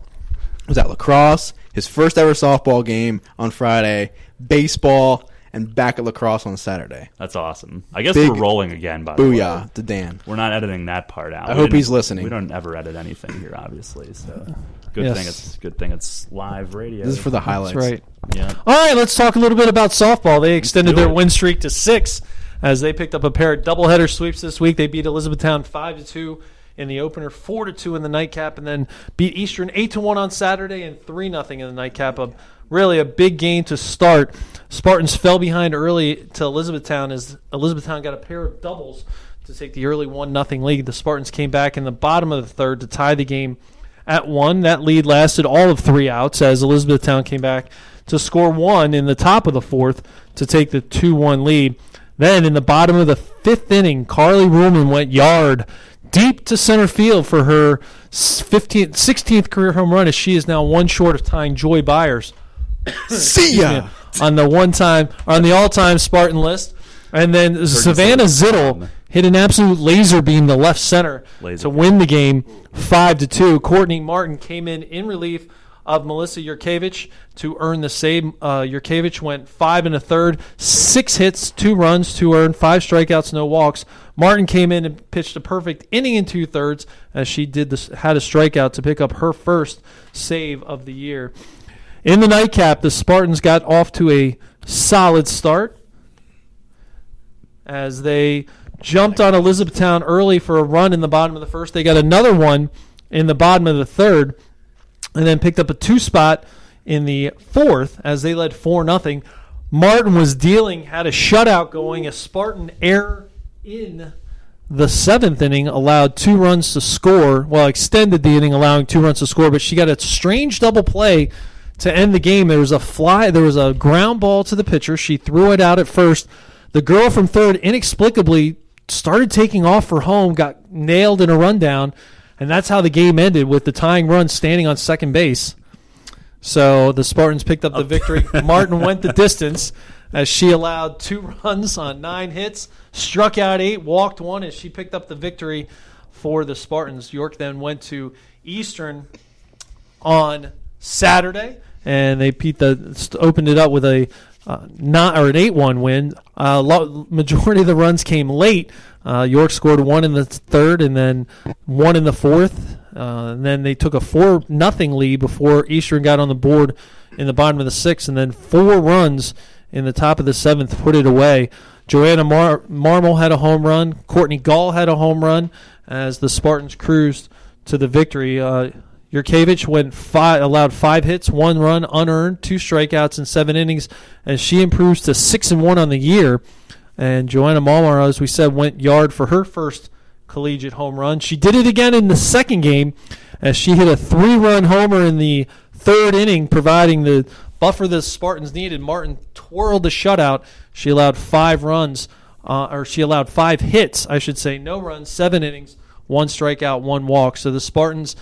was at lacrosse, his first ever softball game on Friday, baseball, and back at lacrosse on Saturday. That's awesome. I guess Big we're rolling again, by the way. Booyah to Dan. We're not editing that part out. I hope he's listening. We don't ever edit anything here, obviously. So Yes. good thing it's live radio. This is for the highlights. That's right. Yeah. All right, let's talk a little bit about softball. They extended do their it. win streak to 6 as they picked up a pair of doubleheader sweeps this week. They beat Elizabethtown 5-2 in the opener, 4-2 in the nightcap, and then beat Eastern 8-1 on Saturday and 3-0 in the nightcap. Really a big game to start. Spartans fell behind early to Elizabethtown as Elizabethtown got a pair of doubles to take the early 1-0 lead. The Spartans came back in the bottom of the third to tie the game at 1. That lead lasted all of 3 outs as Elizabethtown came back to score 1 in the top of the fourth to take the 2-1 lead. Then in the bottom of the 5th inning, Carly Ruhlman went yard deep to center field for her 16th career home run, as she is now one short of tying Joy Byers. See ya! On the all-time Spartan list. And then Savannah Zittel hit an absolute laser beam to left center to win the game 5-2. Courtney Martin came in relief of Melissa Yurkevich to earn the save. Yurkevich went 5 1/3, 6 hits, 2 runs to earn 5 strikeouts, no walks. Martin came in and pitched a perfect inning and 2/3 as she had a strikeout to pick up her first save of the year. In the nightcap, the Spartans got off to a solid start as they jumped on Elizabethtown early for a run in the bottom of the first. They got another one in the bottom of the third and then picked up a 2 spot in the fourth as they led 4-0. Martin was had a shutout going. A Spartan error in the 7th inning allowed 2 runs to score. Well, extended the inning allowing 2 runs to score, but she got a strange double play to end the game. There was a ground ball to the pitcher. She threw it out at first. The girl from third inexplicably started taking off for home, got nailed in a rundown, and that's how the game ended, with the tying run standing on second base. So the Spartans picked up the victory. Martin went the distance as she allowed 2 runs on 9 hits, struck out 8, walked 1 as she picked up the victory for the Spartans. York then went to Eastern on Saturday, and they opened it up with an 8-1 win. Majority of the runs came late. York scored 1 in the third and then 1 in the fourth. And then they took a 4-0 lead before Eastern got on the board in the bottom of the 6th, and then 4 runs in the top of the 7th put it away. Joanna Marmol had a home run. Courtney Gall had a home run as the Spartans cruised to the victory. Yurkevich allowed 5 hits, 1 run, unearned, 2 strikeouts in 7 innings, as she improves to 6-1 on the year. And Joanna Malmar, as we said, went yard for her first collegiate home run. She did it again in the second game as she hit a 3-run homer in the 3rd inning, providing the buffer the Spartans needed. Martin twirled the shutout. She allowed 5 hits, I should say, no runs, 7 innings, 1 strikeout, 1 walk. So the Spartans,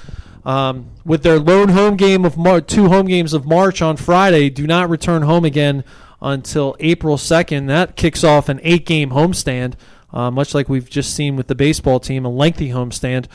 with their lone home game of 2 home games of March on Friday, do not return home again until April 2nd. That kicks off an 8-game homestand, much like we've just seen with the baseball team, a lengthy homestand.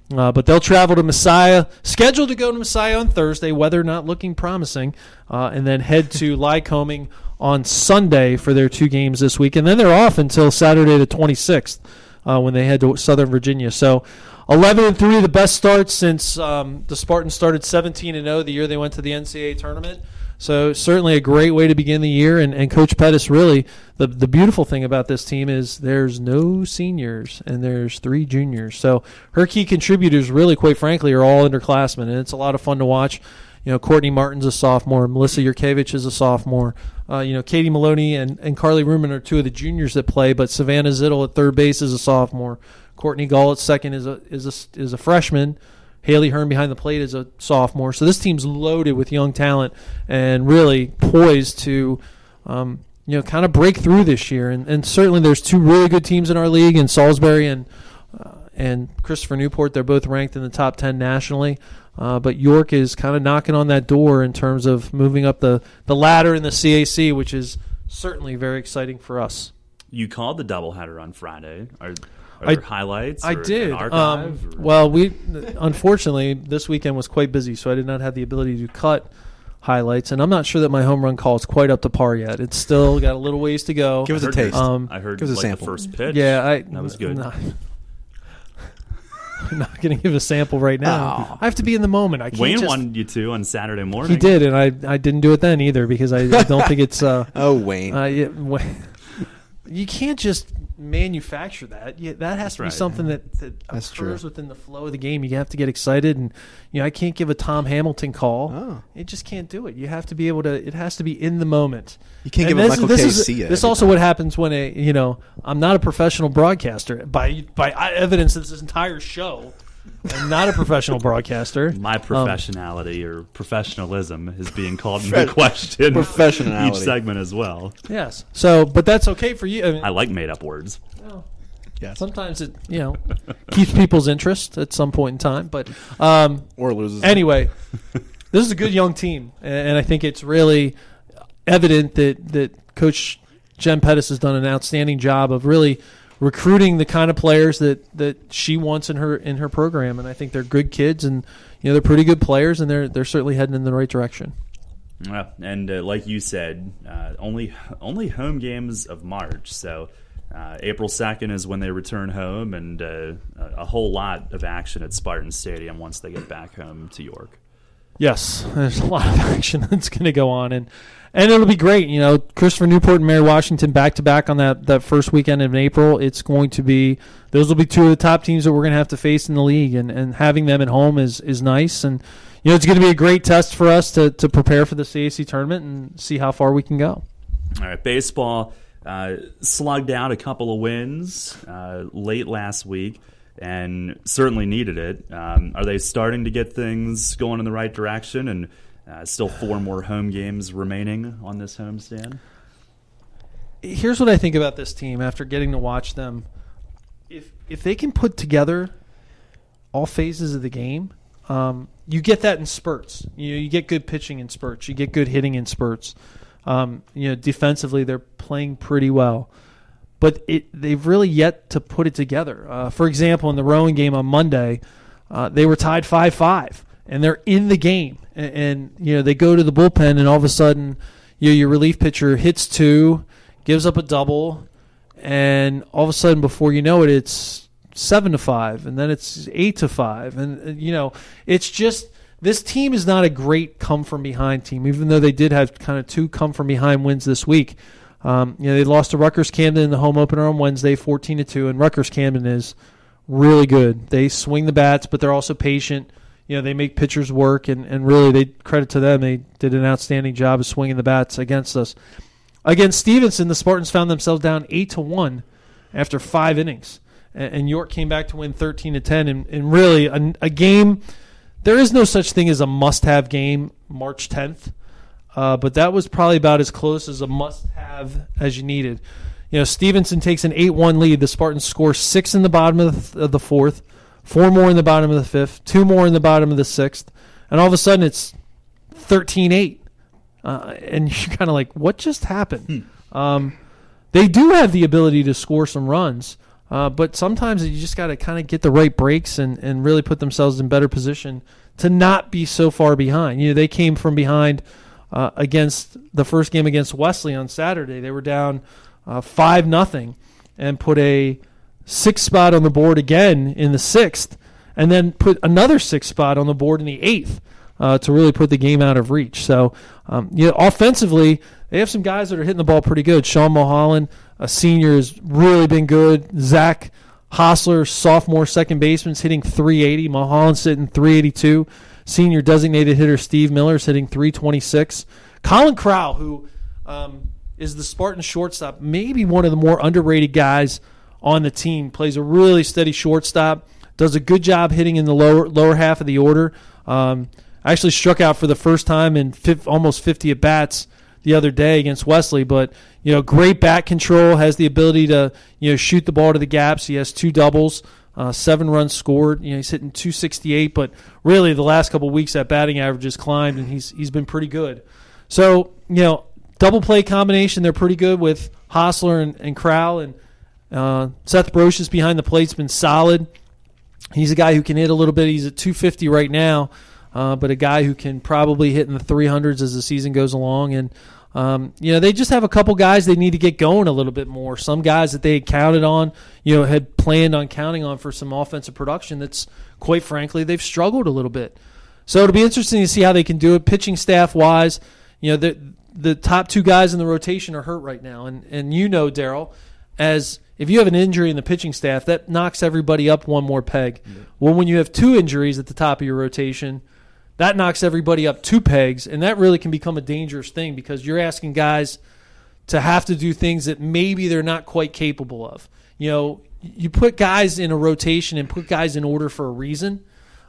But they'll travel to Messiah, scheduled to go to Messiah on Thursday, weather not looking promising, and then head to Lycoming on Sunday for their 2 games this week. And then they're off until Saturday the 26th when they head to Southern Virginia. So 11-3, the best start since the Spartans started 17-0 the year they went to the NCAA tournament. So certainly a great way to begin the year. And Coach Pettis, really, the beautiful thing about this team is there's no seniors and there's 3 juniors. So her key contributors, really, quite frankly, are all underclassmen, and it's a lot of fun to watch. Courtney Martin's a sophomore. Melissa Yurkevich is a sophomore. Katie Maloney and Carly Ruhlman are 2 of the juniors that play, but Savannah Zittel at third base is a sophomore. Courtney Gall at second is a freshman. Haley Hearn behind the plate is a sophomore. So this team's loaded with young talent and really poised to, kind of break through this year. And certainly there's 2 really good teams in our league, in Salisbury and Christopher Newport. They're both ranked in the top 10 nationally. But York is kind of knocking on that door in terms of moving up the ladder in the CAC, which is certainly very exciting for us. You called the doubleheader on Friday. Are there highlights? I did. An archive, well, unfortunately, this weekend was quite busy, so I did not have the ability to cut highlights, and I'm not sure that my home run call is quite up to par yet. It's still got a little ways to go. Give us a taste. I heard give us a sample. The first pitch. Yeah, that was good. I'm not going to give a sample right now. Oh. I have to be in the moment. I can't Wayne wanted you to on Saturday morning. He did, and I didn't do it then either because I don't think it's. Wayne. You can't just manufacture that. That has to be something that occurs within the flow of the game. You have to get excited, and I can't give a Tom Hamilton call. Oh. It just can't do it. You have to be able to. It has to be in the moment. You can't give a Michael K.C. This is also what happens when I'm not a professional broadcaster. By evidence of this entire show, I'm not a professional broadcaster. My professionality or professionalism is being called into question each segment as well. Yes. So, but that's okay for you. I like made-up words. Well, yes. Sometimes it, keeps people's interest at some point in time. But or loses. Anyway, this is a good young team, and I think it's really evident that Coach Jen Pettis has done an outstanding job of really recruiting the kind of players that she wants in her program, and I think they're good kids, and they're pretty good players, and they're certainly heading in the right direction. Yeah, and like you said, only home games of March, so April 2nd is when they return home, and a whole lot of action at Spartan Stadium once they get back home to York. Yes, there's a lot of action that's going to go on, and it'll be great. Christopher Newport and Mary Washington back-to-back on that first weekend in April. Those will be two of the top teams that we're going to have to face in the league, and having them at home is nice. And, it's going to be a great test for us to prepare for the CAC tournament and see how far we can go. All right, baseball slugged out a couple of wins late last week and certainly needed it. Are they starting to get things going in the right direction, and still 4 more home games remaining on this homestand? Here's what I think about this team after getting to watch them. If they can put together all phases of the game, you get that in spurts. You get good pitching in spurts. You get good hitting in spurts. Defensively, they're playing pretty well. But they've really yet to put it together. For example, in the rowing game on Monday, they were tied 5-5. And they're in the game, and they go to the bullpen, and all of a sudden, your relief pitcher hits 2, gives up a double, and all of a sudden, before you know it, it's 7-5, and then it's 8-5, and it's just this team is not a great come from behind team, even though they did have kind of 2 come from behind wins this week. They lost to Rutgers Camden in the home opener on Wednesday, 14-2, and Rutgers Camden is really good. They swing the bats, but they're also patient. They make pitchers work, and really, credit to them. They did an outstanding job of swinging the bats against us. Against Stevenson, the Spartans found themselves down 8-1 after 5 innings, and York came back to win 13-10. And really, a game. There is no such thing as a must-have game March 10th, but that was probably about as close as a must-have as you needed. Stevenson takes an 8-1 lead. The Spartans score 6 in the bottom of the 4th. 4 more in the bottom of the 5th, 2 more in the bottom of the 6th, and all of a sudden it's 13-8. And you're kind of like, what just happened? They do have the ability to score some runs, but sometimes you just got to kind of get the right breaks and really put themselves in better position to not be so far behind. They came from behind against the first game against Wesley on Saturday. They were down 5-0 and put a 6th spot on the board again in the 6th, and then put another 6th spot on the board in the 8th to really put the game out of reach. So, offensively, they have some guys that are hitting the ball pretty good. Sean Mulholland, a senior, has really been good. Zach Hostler, sophomore second baseman, is hitting .380. Mulholland's hitting .382. Senior designated hitter Steve Miller is hitting .326. Colin Crow, who is the Spartan shortstop, maybe one of the more underrated guys on the team, plays a really steady shortstop, does a good job hitting in the lower half of the order. Actually struck out for the first time in almost 50 at-bats the other day against Wesley, but great bat control, has the ability to shoot the ball to the gaps. He has 2 doubles, 7 runs scored. He's hitting .268, but really the last couple of weeks that batting average has climbed, and he's been pretty good. So double play combination, they're pretty good with Hostler and Crowell, and Seth Brocious behind the plate's been solid. He's a guy who can hit a little bit. He's at .250 right now, but a guy who can probably hit in the 300s as the season goes along. And they just have a couple guys they need to get going a little bit more. Some guys that they had counted on, had planned on counting on for some offensive production. That's quite frankly they've struggled a little bit. So it'll be interesting to see how they can do it. Pitching staff wise, the top 2 guys in the rotation are hurt right now, and Darrell. as if you have an injury in the pitching staff, that knocks everybody up one more peg. Well, when you have 2 injuries at the top of your rotation, that knocks everybody up 2 pegs, and that really can become a dangerous thing because you're asking guys to have to do things that maybe they're not quite capable of. You put guys in a rotation and put guys in order for a reason,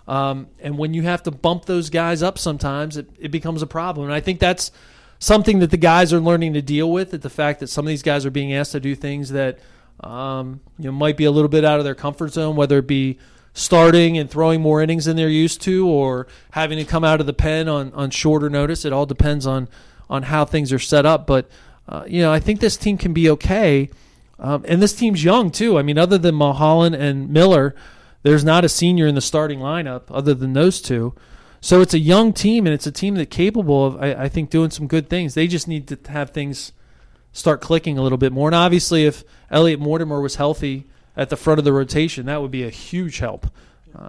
and when you have to bump those guys up sometimes, it becomes a problem. And I think that's something that the guys are learning to deal with, at the fact that some of these guys are being asked to do things that might be a little bit out of their comfort zone, whether it be starting and throwing more innings than they're used to or having to come out of the pen on shorter notice. It all depends on how things are set up. But, I think this team can be okay. And this team's young, too. I mean, other than Mulholland and Miller, there's not a senior in the starting lineup other than those 2. So it's a young team, and it's a team that's capable of, I think, doing some good things. They just need to have things start clicking a little bit more. And obviously, if Elliot Mortimer was healthy at the front of the rotation, that would be a huge help.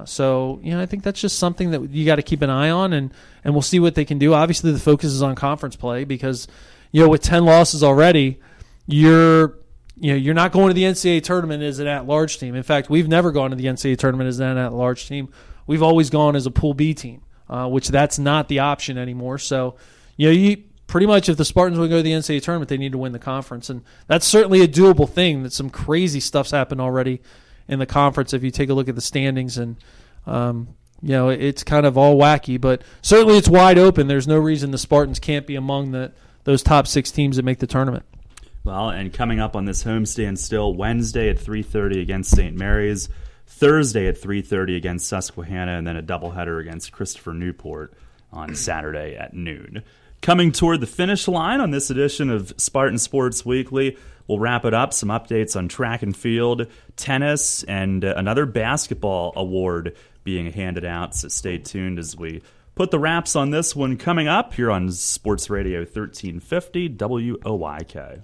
So I think that's just something that you got to keep an eye on, and we'll see what they can do. Obviously, the focus is on conference play because, with 10 losses already, you're not going to the NCAA tournament as an at-large team. In fact, we've never gone to the NCAA tournament as an at-large team. We've always gone as a Pool B team, which that's not the option anymore. So, you pretty much, if the Spartans want to go to the NCAA tournament, they need to win the conference. And that's certainly a doable thing. That some crazy stuff's happened already in the conference if you take a look at the standings. And, it's kind of all wacky. But certainly it's wide open. There's no reason the Spartans can't be among those top 6 teams that make the tournament. Well, and coming up on this homestand still, Wednesday at 3:30 against St. Mary's, Thursday at 3:30 against Susquehanna, and then a doubleheader against Christopher Newport on Saturday at noon. Coming toward the finish line on this edition of Spartan Sports Weekly, we'll wrap it up. Some updates on track and field, tennis, and another basketball award being handed out. So stay tuned as we put the wraps on this one coming up here on Sports Radio 1350 WOYK.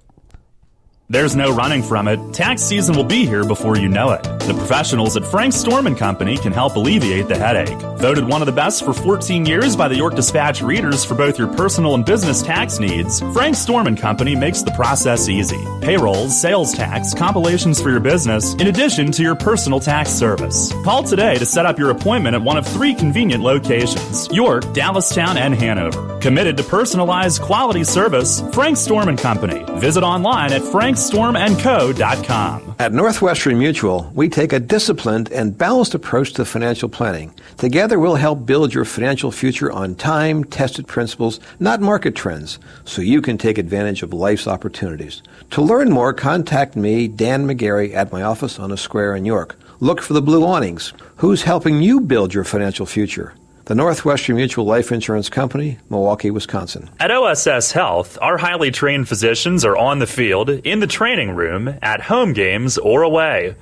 There's no running from it. Tax season will be here before you know it. The professionals at Frank Storm & Company can help alleviate the headache. Voted one of the best for 14 years by the York Dispatch readers for both your personal and business tax needs, Frank Storm & Company makes the process easy. Payrolls, sales tax, compilations for your business, in addition to your personal tax service. Call today to set up your appointment at one of 3 convenient locations, York, Dallastown, and Hanover. Committed to personalized quality service, Frank Storm & Company. Visit online at frankstormandco.com. At Northwestern Mutual, we take a disciplined and balanced approach to financial planning. Together, we'll help build your financial future on time-tested principles, not market trends, so you can take advantage of life's opportunities. To learn more, contact me, Dan McGarry, at my office on a square in York. Look for the blue awnings. Who's helping you build your financial future? The Northwestern Mutual Life Insurance Company, Milwaukee, Wisconsin. At OSS Health, our highly trained physicians are on the field, in the training room, at home games, or away.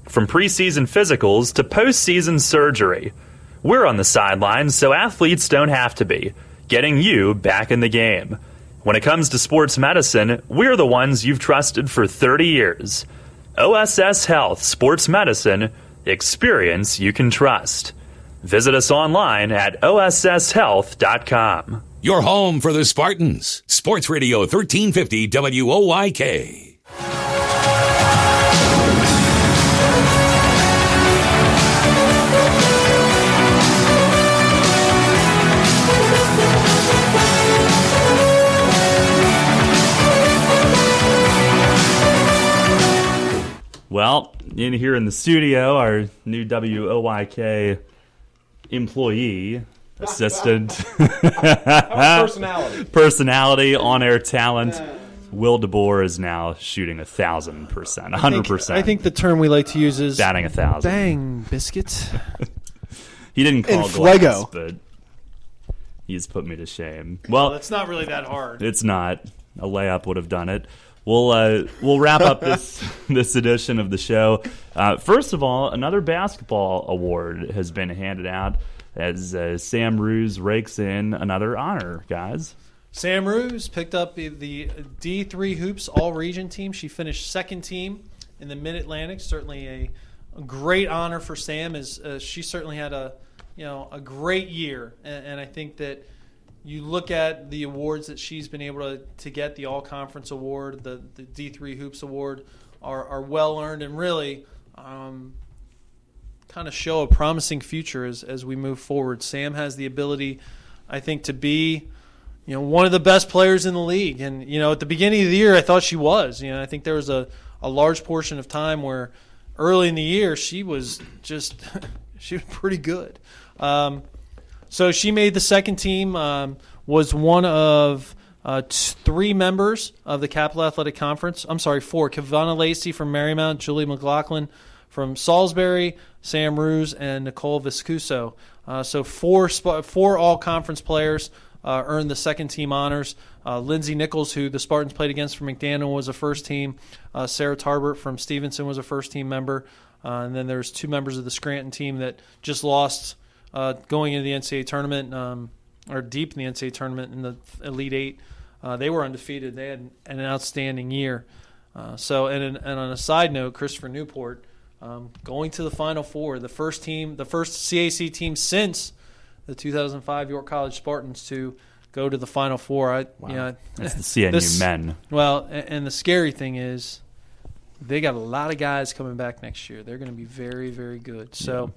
From preseason physicals to postseason surgery, we're on the sidelines so athletes don't have to be, getting you back in the game. When it comes to sports medicine, we're the ones you've trusted for 30 years. OSS Health Sports Medicine, experience you can trust. Visit us online at osshealth.com. Your home for the Spartans. Sports Radio 1350 WOYK. Well, in here in the studio, our new WOYK employee, assistant, personality, on-air talent. Will DeBoer is now shooting 1,000%, 100%. I think the term we like to use is batting 1,000. Bang, biscuit. He didn't call glass, but he's put me to shame. Well, it's not really that hard. It's not. A layup would have done it. We'll wrap up this edition of the show. First of all, another basketball award has been handed out as Sam Ruse rakes in another honor, guys. Sam Ruse picked up the D3 Hoops All-Region team. She finished second team in the Mid-Atlantic. Certainly a great honor for Sam, as she certainly had a great year. And I think that you look at the awards that she's been able to get, the All-Conference Award, the D3 Hoops Award, are well earned and really kind of show a promising future as we move forward. Sam has the ability, I think, to be one of the best players in the league. And at the beginning of the year, I thought she was. I think there was a large portion of time where early in the year she was just she was pretty good. So she made the second team. Was one of 3 members of the Capital Athletic Conference. I'm sorry, 4. Kavana Lacey from Marymount, Julie McLaughlin from Salisbury, Sam Ruse, and Nicole Viscuso. So 4 all-conference players earned the second team honors. Lindsay Nichols, who the Spartans played against from McDaniel, was a first team. Sarah Tarbert from Stevenson was a first team member. And then there's 2 members of the Scranton team that just lost going into the NCAA tournament, or deep in the NCAA tournament in the Elite Eight. They were undefeated. They had an outstanding year. And on a side note, Christopher Newport going to the Final Four, the first CAC team since the 2005 York College Spartans to go to the Final Four. Wow. That's the CNU men. Well, and the scary thing is they got a lot of guys coming back next year. They're going to be very, very good. So,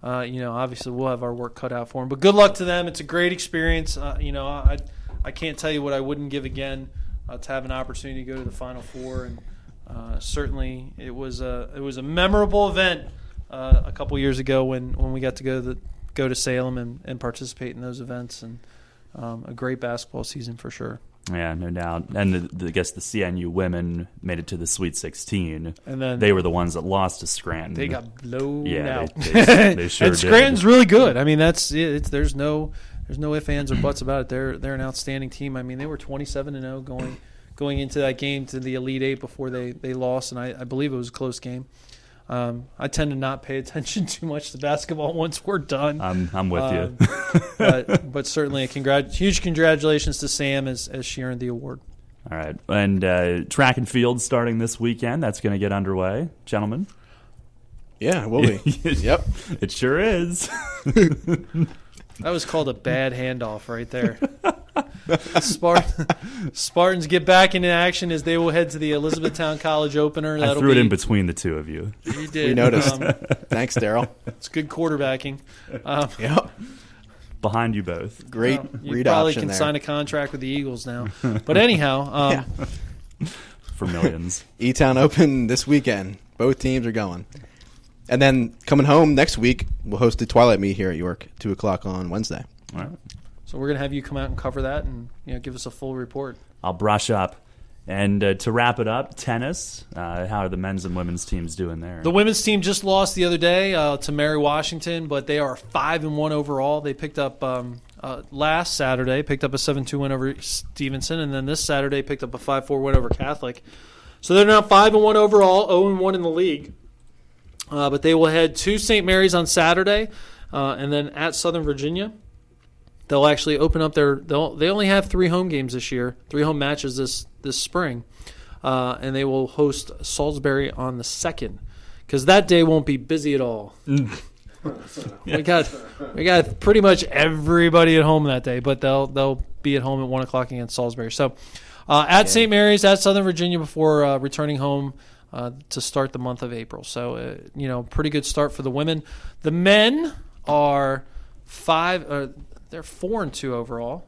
obviously we'll have our work cut out for them. But good luck to them. It's a great experience. I can't tell you what I wouldn't give again to have an opportunity to go to the Final Four. And certainly it was a memorable event a couple years ago when we got to go to Salem and participate in those events, and a great basketball season for sure. Yeah, no doubt. And I guess the CNU women made it to the Sweet 16, and then they were the ones that lost to Scranton. They got blown out. They sure and Scranton's did. really good. I mean, that's it. There's no ifs, ands, or buts about it. They're an outstanding team. I mean, they were 27-0 going into that game to the Elite Eight before they lost, and I believe it was a close game. I tend to not pay attention too much to basketball once we're done. I'm with you. but certainly a huge congratulations to Sam as she earned the award. All right. And track and field starting this weekend. That's going to get underway, gentlemen. Yeah, it will be. Yep. It sure is. That was called a bad handoff right there. Spartans get back into action as they will head to the Elizabethtown College opener. I threw it in between the two of you. You did. We noticed. Thanks, Darrell. It's good quarterbacking. Yep. Behind you both. Great you read probably option can there. sign a contract with the Eagles now. But anyhow. For millions. E-Town Open this weekend. Both teams are going. And then coming home next week, we'll host the Twilight Meet here at York, 2 o'clock on Wednesday. All right. So we're going to have you come out and cover that and give us a full report. I'll brush up. And to wrap it up, tennis. How are the men's and women's teams doing there? The women's team just lost the other day to Mary Washington, but they are 5-1 overall. They picked up last Saturday, picked up a 7-2 win over Stevenson, and then this Saturday picked up a 5-4 win over Catholic. So they're now 5-1 overall, 0-1 in the league. But they will head to St. Mary's on Saturday, and then at Southern Virginia. They'll actually open up they only have 3 home games this year, 3 home matches this spring, and they will host Salisbury on the 2nd, because that day won't be busy at all. We got pretty much everybody at home that day, but they'll be at home at 1 o'clock against Salisbury. So at St. Mary's, at Southern Virginia before returning home to start the month of April. So pretty good start for the women. The men are they're 4-2 overall,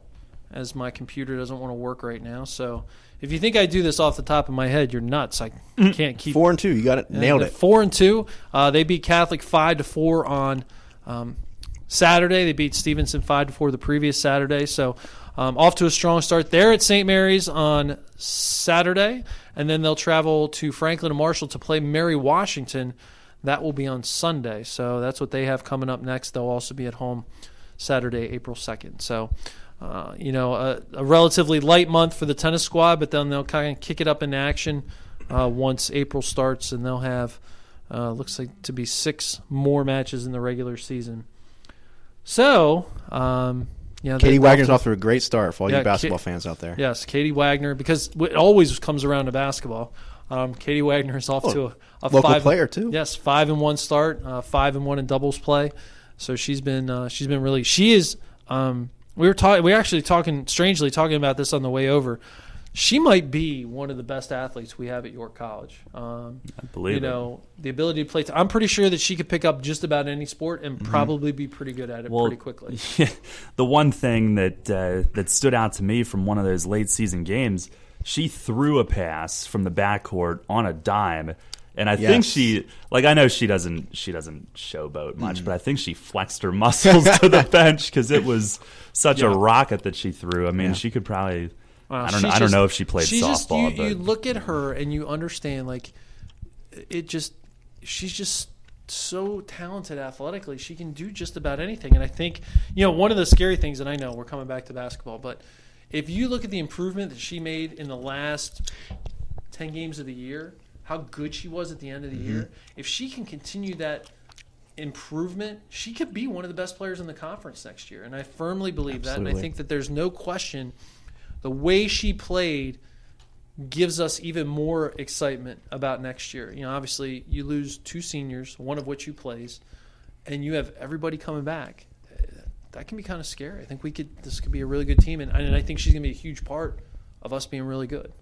as my computer doesn't want to work right now. So if you think I do this off the top of my head, you're nuts. I can't keep 4-2. You got it. Nailed it. 4-2. They beat Catholic 5-4 on Saturday. They beat Stevenson 5-4 the previous Saturday. So off to a strong start. They're at St. Mary's on Saturday, and then they'll travel to Franklin and Marshall to play Mary Washington. That will be on Sunday. So that's what they have coming up next. They'll also be at home Saturday, April 2nd. So, a relatively light month for the tennis squad, but then they'll kind of kick it up into action once April starts, and they'll have, looks like to be 6 more matches in the regular season. So, Katie Wagner's off to a great start for all you basketball fans out there. Yes, Katie Wagner, because it always comes around to basketball. Katie Wagner is off to a local player too. Yes, 5-1 start, 5-1 in doubles play. So she's been we were actually talking about this on the way over. she might be one of the best athletes we have at York College. I believe you know, the ability to play. I'm pretty sure that she could pick up just about any sport and probably be pretty good at it pretty quickly. The one thing that stood out to me from one of those late season games, she threw a pass from the backcourt on a dime. And I think I know she doesn't showboat much, but I think she flexed her muscles to the bench because it was such a rocket that she threw. I mean, she could probably. I don't know if she played softball. You look at her and you understand, like, she's just so talented athletically. She can do just about anything. And I think, one of the scary things, and I know we're coming back to basketball, but if you look at the improvement that she made in the last 10 games of the year, how good she was at the end of the year, if she can continue that improvement, she could be one of the best players in the conference next year. And I firmly believe that. And I think that there's no question the way she played gives us even more excitement about next year. Obviously, you lose 2 seniors, one of which you plays, and you have everybody coming back. That can be kind of scary. I think this could be a really good team, and I think she's going to be a huge part of us being really good.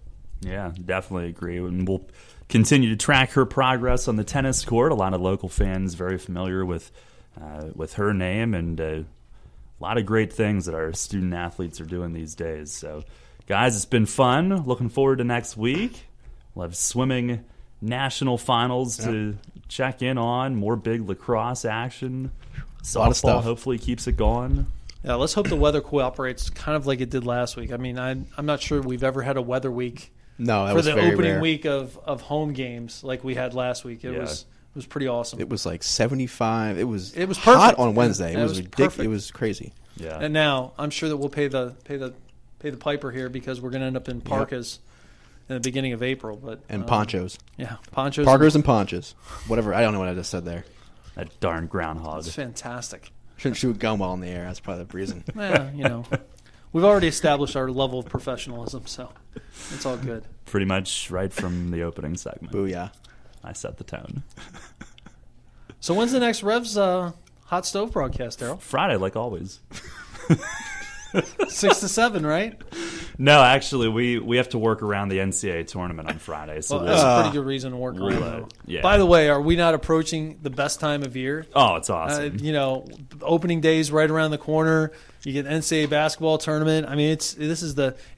Yeah, definitely agree. And we'll continue to track her progress on the tennis court. A lot of local fans very familiar with her name, and a lot of great things that our student athletes are doing these days. So, guys, it's been fun. Looking forward to next week. We'll have swimming national finals to check in on, more big lacrosse action. A lot of stuff. Hopefully keeps it going. Yeah, let's hope the weather cooperates kind of like it did last week. I mean, I'm not sure we've ever had a weather week for the opening week of home games like we had last week. It was pretty awesome. It was like 75. It was perfect. Hot on Wednesday. It was ridiculous. Perfect. It was crazy. Yeah. And now I'm sure that we'll pay the piper here because we're going to end up in parkas in the beginning of April. But ponchos. Yeah, ponchos. Parkers and ponchos. Whatever. I don't know what I just said there. That darn groundhog. It's fantastic. Shouldn't shoot gum while in the air. That's probably the reason. Yeah, we've already established our level of professionalism, so it's all good. Pretty much right from the opening segment. Booyah. I set the tone. So when's the next Revs Hot Stove broadcast, Darrell? Friday, like always. 6 to 7, right? No, actually, we have to work around the NCAA tournament on Friday. So that's a pretty good reason to work around. Yeah. By the way, are we not approaching the best time of year? Oh, it's awesome. Opening day's right around the corner. You get NCAA basketball tournament. I mean, if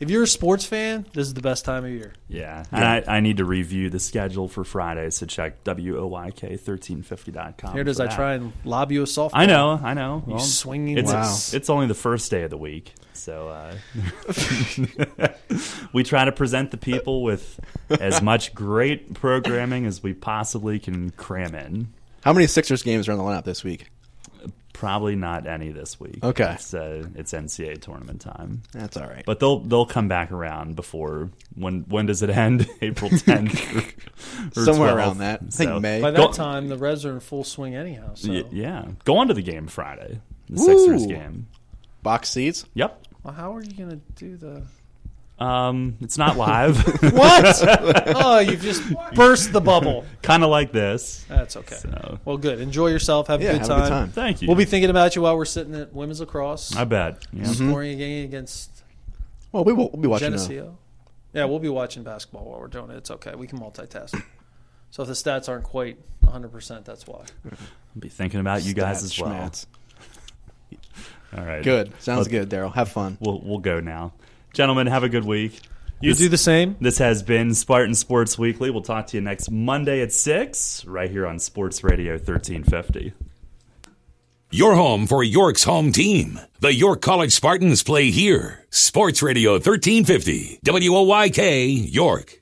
you're a sports fan, this is the best time of year. Yeah. And I need to review the schedule for Friday, so check WOYK1350.com. Here it is. I try and lob you a softball. I know. You swinging. It's only the first day of the week, so we try to present the people with as much great programming as we possibly can cram in. How many Sixers games are on the lineup this week? Probably not any this week. Okay, it's NCAA tournament time. That's all right. But they'll come back around before when does it end? April 10th or somewhere 12th. around that. I think May. By that time, the Reds are in full swing anyhow. So. Yeah, go on to the game Friday. The Sixers game. Box seats. Yep. Well, how are you going to do the? It's not live. What? Oh, you've just burst the bubble. Kind of like this. That's okay. So. Well, good. Enjoy yourself. Have a good time. Thank you. We'll be thinking about you while we're sitting at women's lacrosse. I bet. Yeah. Scoring a game against. Well, we'll be watching. Geneseo. Yeah, we'll be watching basketball while we're doing it. It's okay. We can multitask. So if the stats aren't quite 100%, that's why. I'll be thinking about you guys as well. Schmatz. All right. Good. Sounds good, Darrell. Have fun. We'll go now. Gentlemen, have a good week. You do the same. This has been Spartan Sports Weekly. We'll talk to you next Monday at 6 right here on Sports Radio 1350. Your home for York's home team. The York College Spartans play here. Sports Radio 1350. WOYK, York.